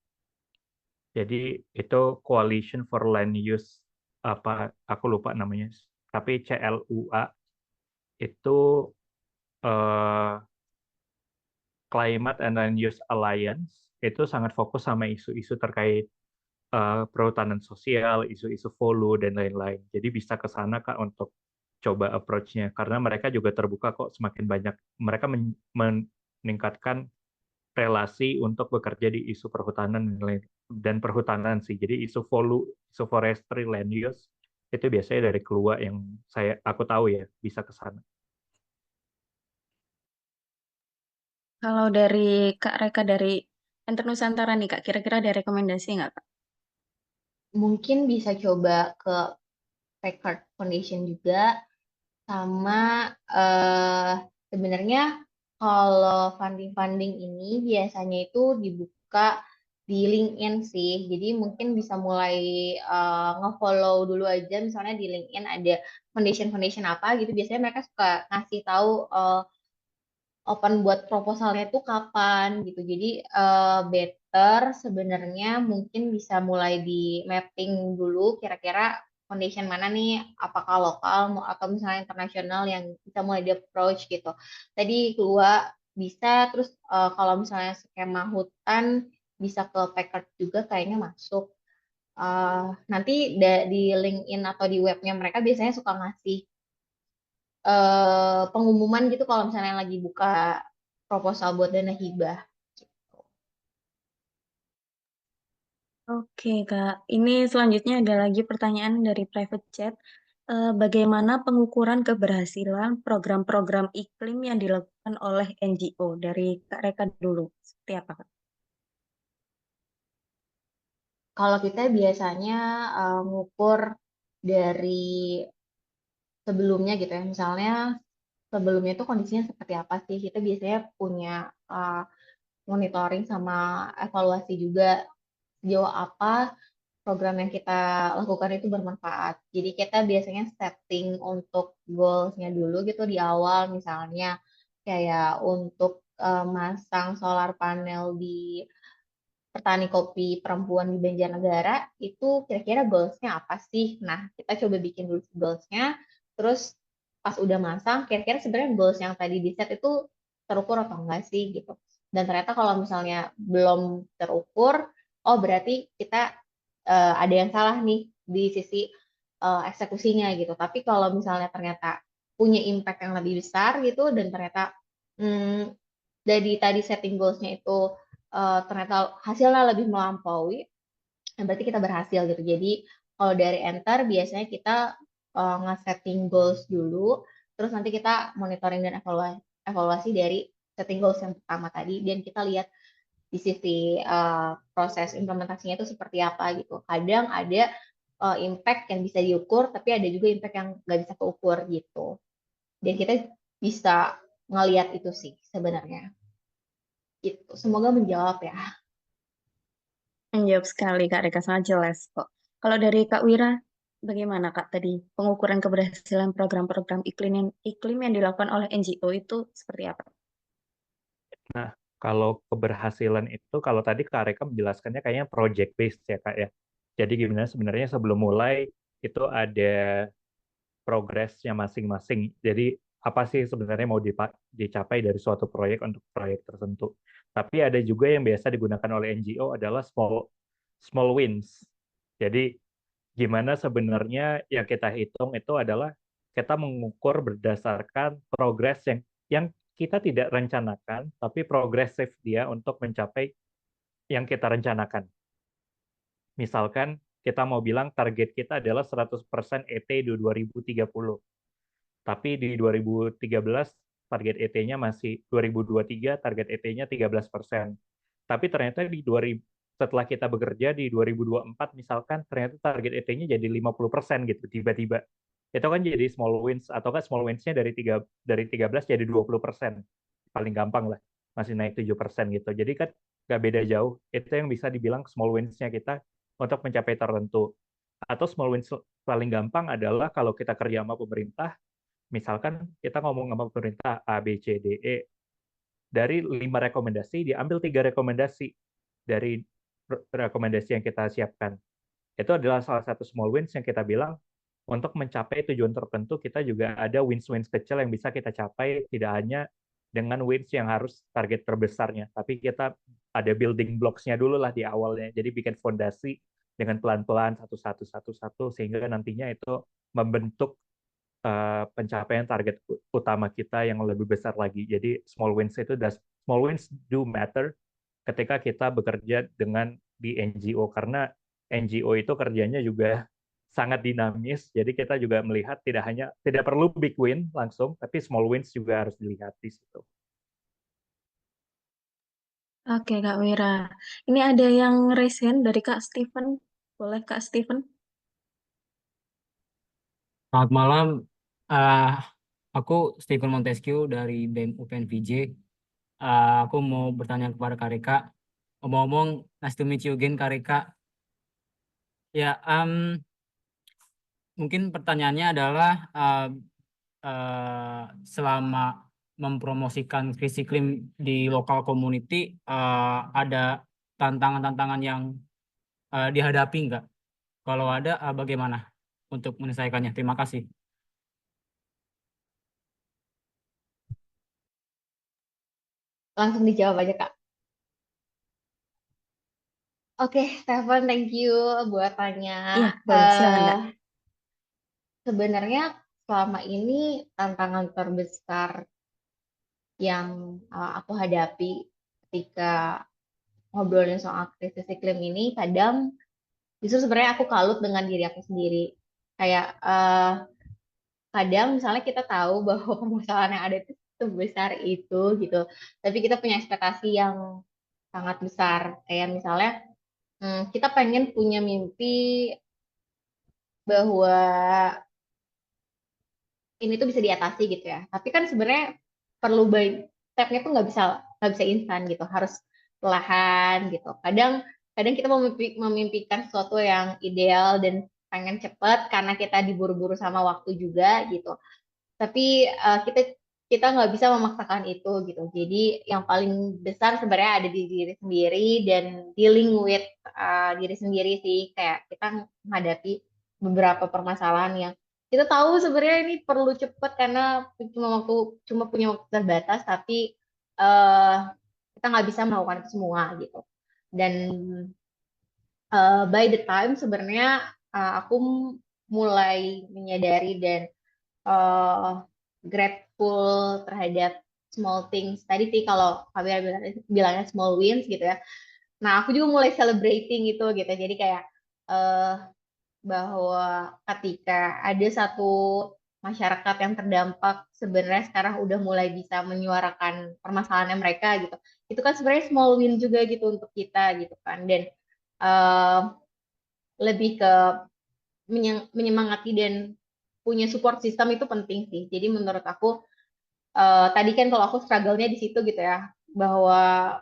Jadi itu Coalition for Land Use apa aku lupa namanya. Tapi CLUA itu eh, Climate and Land Use Alliance itu sangat fokus sama isu-isu terkait perhutanan sosial, isu-isu Volu, dan lain-lain. Jadi bisa ke sana Kak untuk coba approach-nya. Karena mereka juga terbuka kok semakin banyak. Mereka meningkatkan relasi untuk bekerja di isu perhutanan dan perhutanan sih. Jadi isu Volu, isu forestry, land use, itu biasanya dari keluar yang aku tahu ya, bisa ke sana. Kalau dari Kak Reka dari Enter Nusantara nih Kak, kira-kira ada rekomendasi nggak Kak? Mungkin bisa coba ke Packard Foundation juga, sama sebenarnya kalau funding-funding ini biasanya itu dibuka di LinkedIn sih. Jadi mungkin bisa mulai nge-follow dulu aja, misalnya di LinkedIn ada foundation-foundation apa gitu. Biasanya mereka suka ngasih tahu open buat proposalnya itu kapan gitu. Jadi better sebenarnya mungkin bisa mulai di mapping dulu kira-kira foundation mana nih, apakah lokal atau misalnya internasional yang bisa mulai di approach gitu. Tadi keluar bisa, terus kalau misalnya skema hutan bisa ke Packard juga kayaknya masuk. Nanti di LinkedIn atau di webnya mereka biasanya suka ngasih pengumuman gitu kalau misalnya lagi buka proposal buat dana hibah. Oke Kak, ini selanjutnya ada lagi pertanyaan dari private chat. Bagaimana pengukuran keberhasilan program-program iklim yang dilakukan oleh NGO? Dari Kak Reka dulu, seperti apa Kak? Kalau kita biasanya ngukur dari sebelumnya gitu ya, misalnya sebelumnya itu kondisinya seperti apa sih? Kita biasanya punya uh, monitoring sama evaluasi juga sejauh apa program yang kita lakukan itu bermanfaat. Jadi kita biasanya setting untuk goals-nya dulu gitu di awal, misalnya kayak untuk masang solar panel di petani kopi perempuan di Banjarnegara, itu kira-kira goals-nya apa sih? Nah, kita coba bikin dulu goals-nya, terus pas udah masang, kira-kira sebenarnya goals yang tadi di set itu terukur atau enggak sih gitu. Dan ternyata kalau misalnya belum terukur, oh berarti kita ada yang salah nih di sisi eksekusinya gitu. Tapi kalau misalnya ternyata punya impact yang lebih besar gitu, dan ternyata hmm, dari tadi setting goals-nya itu ternyata hasilnya lebih melampaui, berarti kita berhasil gitu. Jadi kalau dari Enter biasanya kita nge-setting goals dulu, terus nanti kita monitoring dan evaluasi dari setting goals yang pertama tadi, dan kita lihat di sisi proses implementasinya itu seperti apa gitu. Kadang ada impact yang bisa diukur, tapi ada juga impact yang nggak bisa keukur gitu. Dan kita bisa ngelihat itu sih sebenarnya. Gitu. Semoga menjawab ya. Menjawab sekali Kak Reka, sangat jelas kok. Kalau dari Kak Wira, bagaimana Kak tadi pengukuran keberhasilan program-program iklim yang dilakukan oleh NGO itu seperti apa? Nah, kalau keberhasilan itu, kalau tadi Kak Reka menjelaskannya kayaknya project based ya Kak ya. Jadi gimana sebenarnya sebelum mulai itu ada progresnya masing-masing. Jadi apa sih sebenarnya mau dicapai dari suatu proyek untuk proyek tertentu. Tapi ada juga yang biasa digunakan oleh NGO adalah small small wins. Jadi gimana sebenarnya yang kita hitung itu adalah kita mengukur berdasarkan progres yang kita tidak rencanakan, tapi progresif dia untuk mencapai yang kita rencanakan. Misalkan kita mau bilang target kita adalah 100% ET di 2030. Tapi di 2013 target ET-nya masih 2023 target ET-nya 13%. Tapi ternyata setelah kita bekerja di 2024 misalkan ternyata target ET-nya jadi 50% gitu tiba-tiba. Itu kan jadi small wins atau kan small wins-nya dari 13 jadi 20%. Paling gampang lah. Masih naik 7% gitu. Jadi kan nggak beda jauh. Itu yang bisa dibilang small wins-nya kita untuk mencapai tertentu. Atau small wins paling gampang adalah kalau kita kerja sama pemerintah, misalkan kita ngomong sama pemerintah A, B, C, D, E, dari 5 rekomendasi, diambil 3 rekomendasi dari rekomendasi yang kita siapkan. Itu adalah salah satu small wins yang kita bilang, untuk mencapai tujuan tertentu, kita juga ada wins-wins kecil yang bisa kita capai, tidak hanya dengan wins yang harus target terbesarnya, tapi kita ada building blocks-nya dulu lah di awalnya. Jadi bikin fondasi dengan pelan-pelan satu-satu sehingga nantinya itu membentuk pencapaian target utama kita yang lebih besar lagi. Jadi small wins do matter ketika kita bekerja dengan di NGO, karena NGO itu kerjanya juga sangat dinamis. Jadi kita juga melihat tidak perlu big win langsung, tapi small wins juga harus dilihat di situ. Oke, Kak Wira. Ini ada yang raise hand dari Kak Steven. Boleh, Kak Steven? Selamat malam, eh aku Stephen Montesquieu dari BEM UPN VJ. Aku mau bertanya kepada Kak Reka. Omong-omong, nice to meet you again, Kak Reka. Ya, mungkin pertanyaannya adalah selama mempromosikan krisis iklim di lokal community, ada tantangan-tantangan yang dihadapi nggak? Kalau ada, bagaimana untuk menyelesaikannya? Terima kasih. Langsung dijawab aja, Kak. Oke, Stefan, thank you buat tanya. Iya, boleh. Silakan, Kak. Sebenarnya selama ini tantangan terbesar yang aku hadapi ketika ngobrolin soal krisis iklim ini, kadang justru sebenarnya aku kalut dengan diri aku sendiri. Kayak kadang misalnya kita tahu bahwa permasalahan yang ada itu sebesar itu gitu, tapi kita punya ekspektasi yang sangat besar. Kayak misalnya kita pengen punya mimpi bahwa ini tuh bisa diatasi gitu ya. Tapi kan sebenarnya perlu baik stepnya tuh nggak bisa instan gitu, harus perlahan gitu. Kadang kadang kita memimpikan sesuatu yang ideal dan pengen cepet karena kita diburu-buru sama waktu juga gitu. Tapi kita kita nggak bisa memaksakan itu gitu. Jadi yang paling besar sebenarnya ada di diri sendiri dan dealing with diri sendiri sih, kayak kita menghadapi beberapa permasalahan yang kita tahu sebenarnya ini perlu cepat karena cuma punya waktu terbatas, tapi uh, kita nggak bisa melakukan itu semua gitu. Dan by the time sebenarnya aku mulai menyadari dan uh, grateful terhadap small things. Tadi sih kalau Fabia bilangnya small wins gitu ya. Nah, aku juga mulai celebrating itu gitu. Jadi kayak uh, bahwa ketika ada satu masyarakat yang terdampak sebenarnya sekarang udah mulai bisa menyuarakan permasalahannya mereka gitu. Itu kan sebenarnya small win juga gitu untuk kita gitu kan. Dan uh, lebih ke menyemangati dan punya support system itu penting sih. Jadi menurut aku tadi kan kalau aku struggle-nya di situ gitu ya, bahwa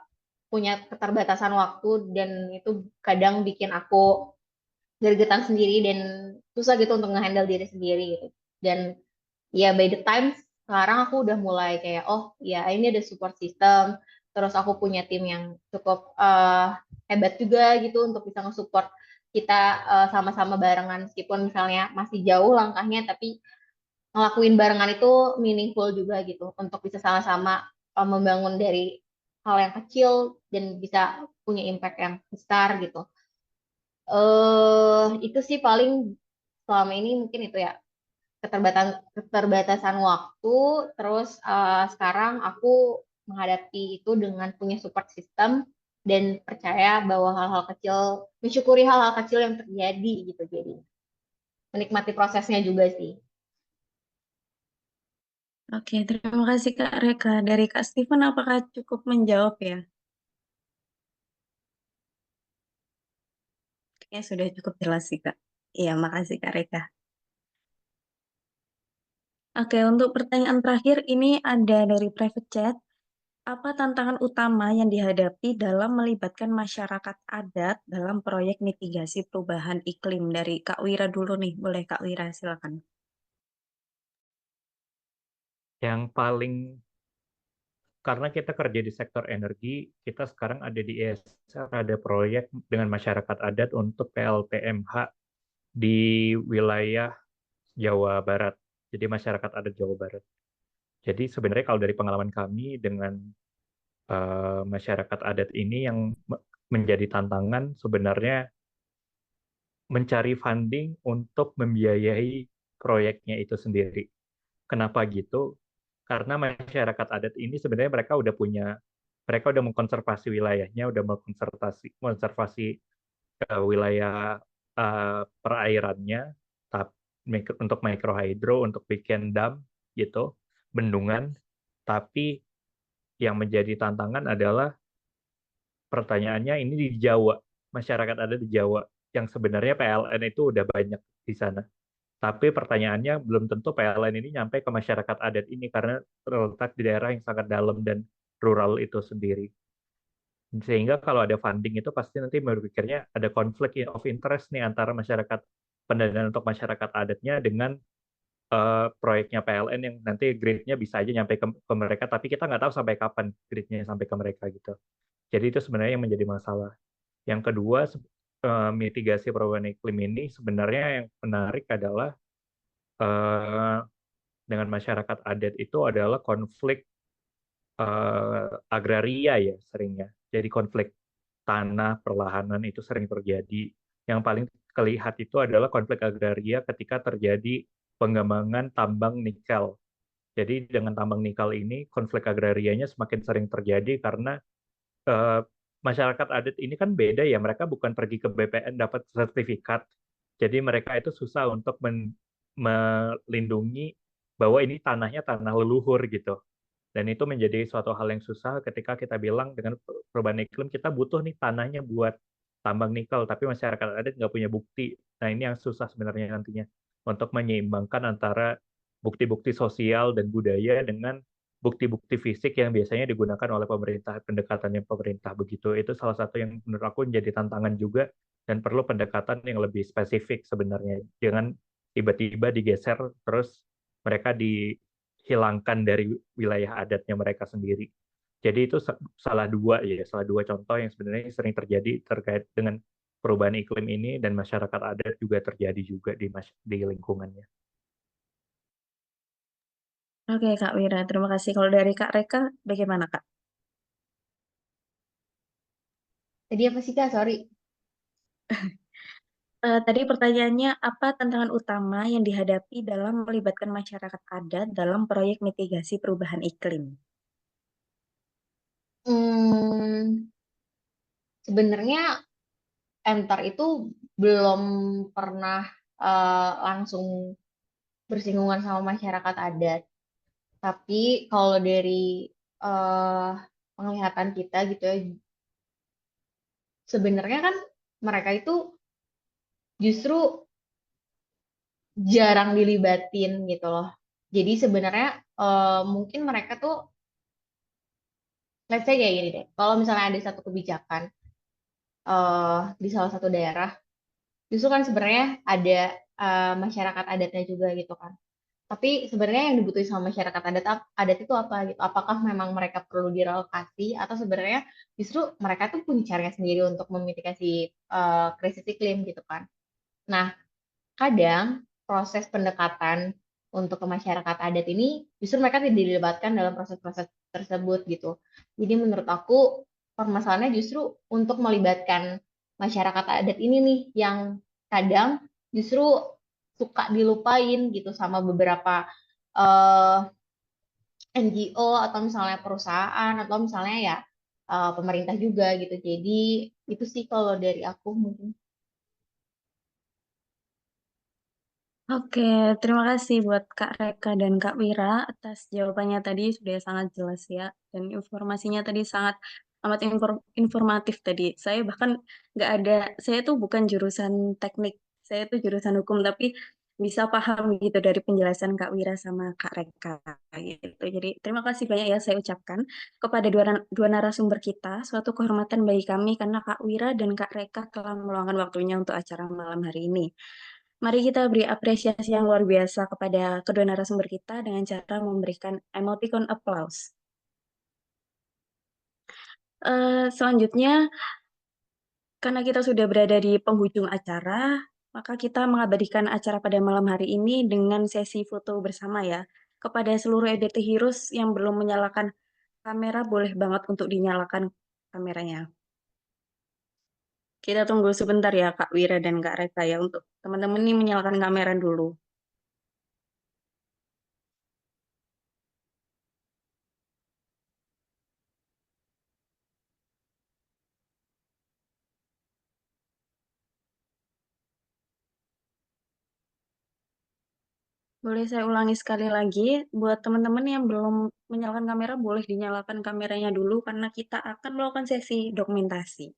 punya keterbatasan waktu dan itu kadang bikin aku gregetan sendiri dan susah gitu untuk nge-handle diri sendiri gitu. Dan ya by the time sekarang aku udah mulai kayak oh ya ini ada support system, terus aku punya tim yang cukup hebat juga gitu untuk bisa nge-support kita sama-sama barengan meskipun misalnya masih jauh langkahnya, tapi ngelakuin barengan itu meaningful juga gitu untuk bisa sama-sama membangun dari hal yang kecil dan bisa punya impact yang besar gitu. Itu sih paling selama ini mungkin itu ya, keterbatasan waktu. Terus sekarang aku menghadapi itu dengan punya support system dan percaya bahwa hal-hal kecil, mensyukuri hal-hal kecil yang terjadi gitu, jadi menikmati prosesnya juga sih. Oke, terima kasih Kak Reka. Dari Kak Steven, apakah cukup menjawab ya? Kayaknya sudah cukup jelas sih Kak. Iya, makasih Kak Reka. Oke, untuk pertanyaan terakhir ini ada dari private chat. Apa tantangan utama yang dihadapi dalam melibatkan masyarakat adat dalam proyek mitigasi perubahan iklim? Dari Kak Wira dulu nih, boleh Kak Wira silakan. Yang paling, karena kita kerja di sektor energi, kita sekarang ada di ESR, ada proyek dengan masyarakat adat untuk PLTMH di wilayah Jawa Barat. Jadi masyarakat adat Jawa Barat. Jadi sebenarnya kalau dari pengalaman kami dengan masyarakat adat ini yang menjadi tantangan sebenarnya mencari funding untuk membiayai proyeknya itu sendiri. Kenapa gitu? Karena masyarakat adat ini sebenarnya mereka udah mengkonservasi wilayahnya, udah konservasi wilayah perairannya, untuk mikrohidro, untuk bikin dam gitu, bendungan. Tapi yang menjadi tantangan adalah pertanyaannya ini di Jawa, masyarakat adat di Jawa, yang sebenarnya PLN itu udah banyak di sana. Tapi pertanyaannya belum tentu PLN ini nyampe ke masyarakat adat ini karena terletak di daerah yang sangat dalam dan rural itu sendiri. Sehingga kalau ada funding itu pasti nanti berpikirnya ada konflik of interest nih antara pendanaan untuk masyarakat adatnya dengan proyeknya PLN yang nanti grid-nya bisa aja nyampe ke mereka, tapi kita nggak tahu sampai kapan grid-nya sampai ke mereka gitu. Jadi itu sebenarnya yang menjadi masalah. Yang kedua, mitigasi perubahan iklim ini sebenarnya yang menarik adalah eh, dengan masyarakat adat itu adalah konflik agraria ya seringnya. Jadi konflik tanah, perlahanan itu sering terjadi. Yang paling terlihat itu adalah konflik agraria ketika terjadi pengembangan tambang nikel. Jadi dengan tambang nikel ini konflik agrarianya semakin sering terjadi karena eh, masyarakat adat ini kan beda ya, mereka bukan pergi ke BPN dapat sertifikat. Jadi mereka itu susah untuk melindungi bahwa ini tanahnya tanah leluhur gitu. Dan itu menjadi suatu hal yang susah ketika kita bilang dengan perubahan iklim kita butuh nih tanahnya buat tambang nikel, tapi masyarakat adat nggak punya bukti. Nah ini yang susah sebenarnya nantinya untuk menyeimbangkan antara bukti-bukti sosial dan budaya dengan bukti-bukti fisik yang biasanya digunakan oleh pemerintah, pendekatannya pemerintah begitu. Itu salah satu yang menurut aku menjadi tantangan juga dan perlu pendekatan yang lebih spesifik sebenarnya. Jangan tiba-tiba digeser terus mereka hilangkan dari wilayah adatnya mereka sendiri. Jadi itu salah dua contoh yang sebenarnya sering terjadi terkait dengan perubahan iklim ini dan masyarakat adat juga terjadi juga di lingkungannya. Oke, Kak Wira, terima kasih. Kalau dari Kak Reka, bagaimana, Kak? Tadi apa sih Kak? Sorry. Tadi pertanyaannya, apa tantangan utama yang dihadapi dalam melibatkan masyarakat adat dalam proyek mitigasi perubahan iklim? Hmm, sebenarnya Enter itu belum pernah langsung bersinggungan sama masyarakat adat. Tapi kalau dari eh, penglihatan kita gitu ya, sebenarnya kan mereka itu justru jarang dilibatin gitu loh. Jadi sebenarnya mungkin mereka tuh, let's say kayak gini deh. Kalau misalnya ada satu kebijakan di salah satu daerah, justru kan sebenarnya ada masyarakat adatnya juga gitu kan. Tapi sebenarnya yang dibutuhin sama masyarakat adat itu apa gitu? Apakah memang mereka perlu direlokasi atau sebenarnya justru mereka tuh punya caranya sendiri untuk memitigasi krisis iklim gitu kan? Nah, kadang proses pendekatan untuk ke masyarakat adat ini justru mereka tidak dilibatkan dalam proses-proses tersebut gitu. Jadi menurut aku permasalahannya justru untuk melibatkan masyarakat adat ini nih yang kadang justru suka dilupain gitu sama beberapa eh, NGO atau misalnya perusahaan atau misalnya ya pemerintah juga gitu. Jadi itu sih kalau dari aku mungkin. Oke, terima kasih buat Kak Reka dan Kak Wira atas jawabannya tadi sudah sangat jelas ya. Dan informasinya tadi sangat amat informatif tadi. Saya bahkan nggak ada, saya tuh bukan jurusan teknik, saya tuh jurusan hukum, tapi bisa paham gitu dari penjelasan Kak Wira sama Kak Reka gitu. Jadi terima kasih banyak ya saya ucapkan kepada dua narasumber kita. Suatu kehormatan bagi kami karena Kak Wira dan Kak Reka telah meluangkan waktunya untuk acara malam hari ini. Mari kita beri apresiasi yang luar biasa kepada kedua narasumber kita dengan cara memberikan emoticon applause. Selanjutnya, karena kita sudah berada di penghujung acara, maka kita mengabadikan acara pada malam hari ini dengan sesi foto bersama ya. Kepada seluruh EDT Heroes yang belum menyalakan kamera, boleh banget untuk dinyalakan kameranya. Kita tunggu sebentar ya Kak Wira dan Kak Reka ya untuk teman-teman nih menyalakan kamera dulu. Boleh saya ulangi sekali lagi, buat teman-teman yang belum menyalakan kamera, boleh dinyalakan kameranya dulu karena kita akan melakukan sesi dokumentasi.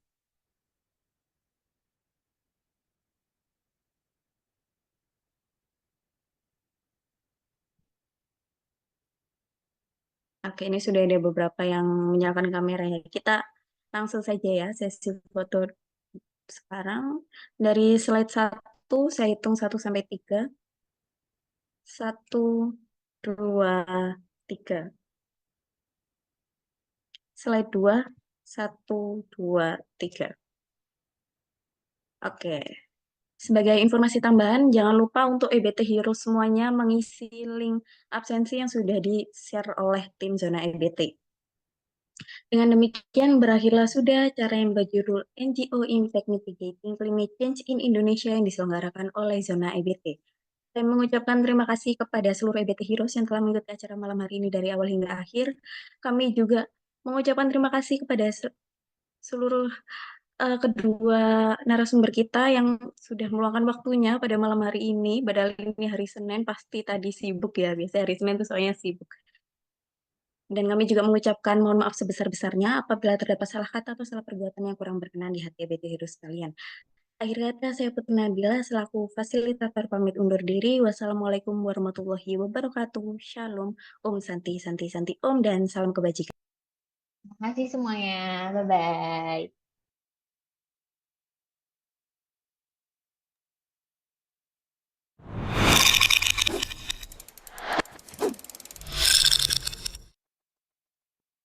Oke, ini sudah ada beberapa yang menyalakan kameranya. Kita langsung saja ya sesi foto sekarang. Dari slide 1, saya hitung 1 sampai 3. 1, 2, 3. Slide 2, 1, 2, 3. Oke. Sebagai informasi tambahan, jangan lupa untuk EBT Hero semuanya mengisi link absensi yang sudah di-share oleh tim Zona EBT. Dengan demikian, berakhirlah sudah acara yang berjudul NGO Impact Mitigating Climate Change in Indonesia yang diselenggarakan oleh Zona EBT. Saya mengucapkan terima kasih kepada seluruh EBT Heroes yang telah mengikuti acara malam hari ini dari awal hingga akhir. Kami juga mengucapkan terima kasih kepada seluruh kedua narasumber kita yang sudah meluangkan waktunya pada malam hari ini. Padahal ini hari Senin, pasti tadi sibuk ya. Biasanya hari Senin itu soalnya sibuk. Dan kami juga mengucapkan mohon maaf sebesar-besarnya apabila terdapat salah kata atau salah perbuatan yang kurang berkenan di hati EBT Heroes sekalian. Akhir kata, saya Putri Nabila selaku fasilitator pamit undur diri. Wassalamualaikum warahmatullahi wabarakatuh. Shalom, Om Santi, Santi, Santi, Om, dan salam kebajikan. Terima kasih semuanya. Bye-bye.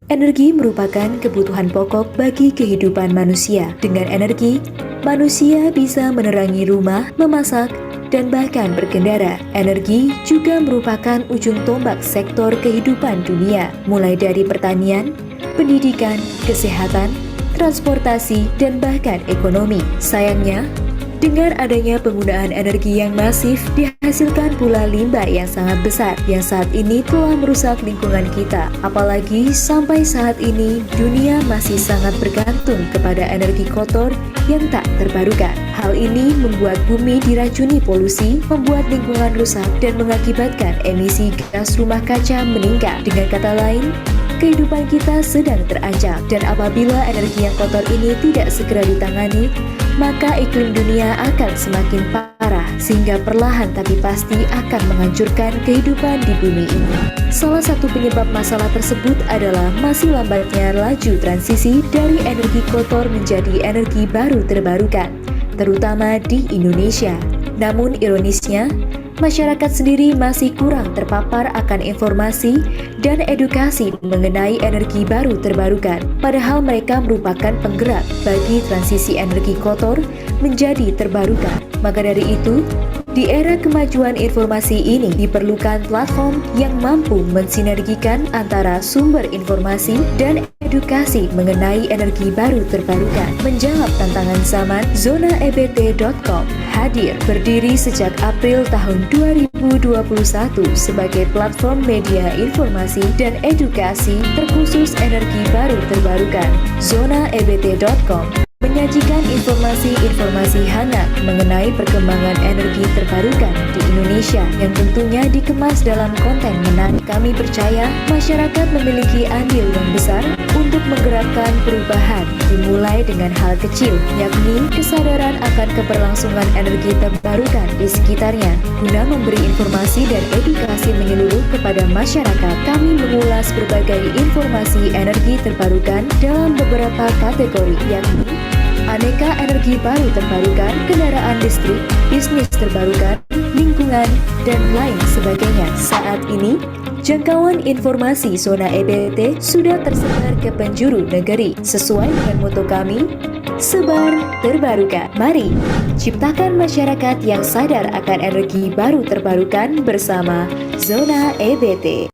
Energi merupakan kebutuhan pokok bagi kehidupan manusia. Dengan energi, manusia bisa menerangi rumah, memasak, dan bahkan berkendara. Energi juga merupakan ujung tombak sektor kehidupan dunia, mulai dari pertanian, pendidikan, kesehatan, transportasi, dan bahkan ekonomi. Sayangnya, dengan adanya penggunaan energi yang masif, dihasilkan pula limbah yang sangat besar yang saat ini telah merusak lingkungan kita. Apalagi sampai saat ini, dunia masih sangat bergantung kepada energi kotor yang tak terbarukan. Hal ini membuat bumi diracuni polusi, membuat lingkungan rusak, dan mengakibatkan emisi gas rumah kaca meningkat. Dengan kata lain, kehidupan kita sedang terancam, dan apabila energi yang kotor ini tidak segera ditangani, maka iklim dunia akan semakin parah, sehingga perlahan tapi pasti akan menghancurkan kehidupan di bumi ini. Salah satu penyebab masalah tersebut adalah masih lambatnya laju transisi dari energi kotor menjadi energi baru terbarukan, terutama di Indonesia. Namun ironisnya, masyarakat sendiri masih kurang terpapar akan informasi dan edukasi mengenai energi baru terbarukan, padahal mereka merupakan penggerak bagi transisi energi kotor menjadi terbarukan. Maka dari itu, di era kemajuan informasi ini diperlukan platform yang mampu mensinergikan antara sumber informasi dan edukasi mengenai energi baru terbarukan. Menjawab tantangan zaman, ZonaEBT.com hadir berdiri sejak April tahun 2021 sebagai platform media informasi dan edukasi terkhusus energi baru terbarukan. ZonaEBT.com menyajikan informasi-informasi hangat mengenai perkembangan energi terbarukan di Indonesia yang tentunya dikemas dalam konten menarik. Kami percaya masyarakat memiliki andil yang besar untuk menggerakkan perubahan, dimulai dengan hal kecil, yakni kesadaran akan keberlangsungan energi terbarukan di sekitarnya. Guna memberi informasi dan edukasi menyeluruh kepada masyarakat, kami mengulas berbagai informasi energi terbarukan dalam beberapa kategori, yakni aneka energi baru terbarukan, kendaraan listrik, bisnis terbarukan, lingkungan, dan lain sebagainya. Saat ini, jangkauan informasi Zona EBT sudah tersebar ke penjuru negeri. Sesuai dengan moto kami, sebar terbarukan. Mari ciptakan masyarakat yang sadar akan energi baru terbarukan bersama Zona EBT.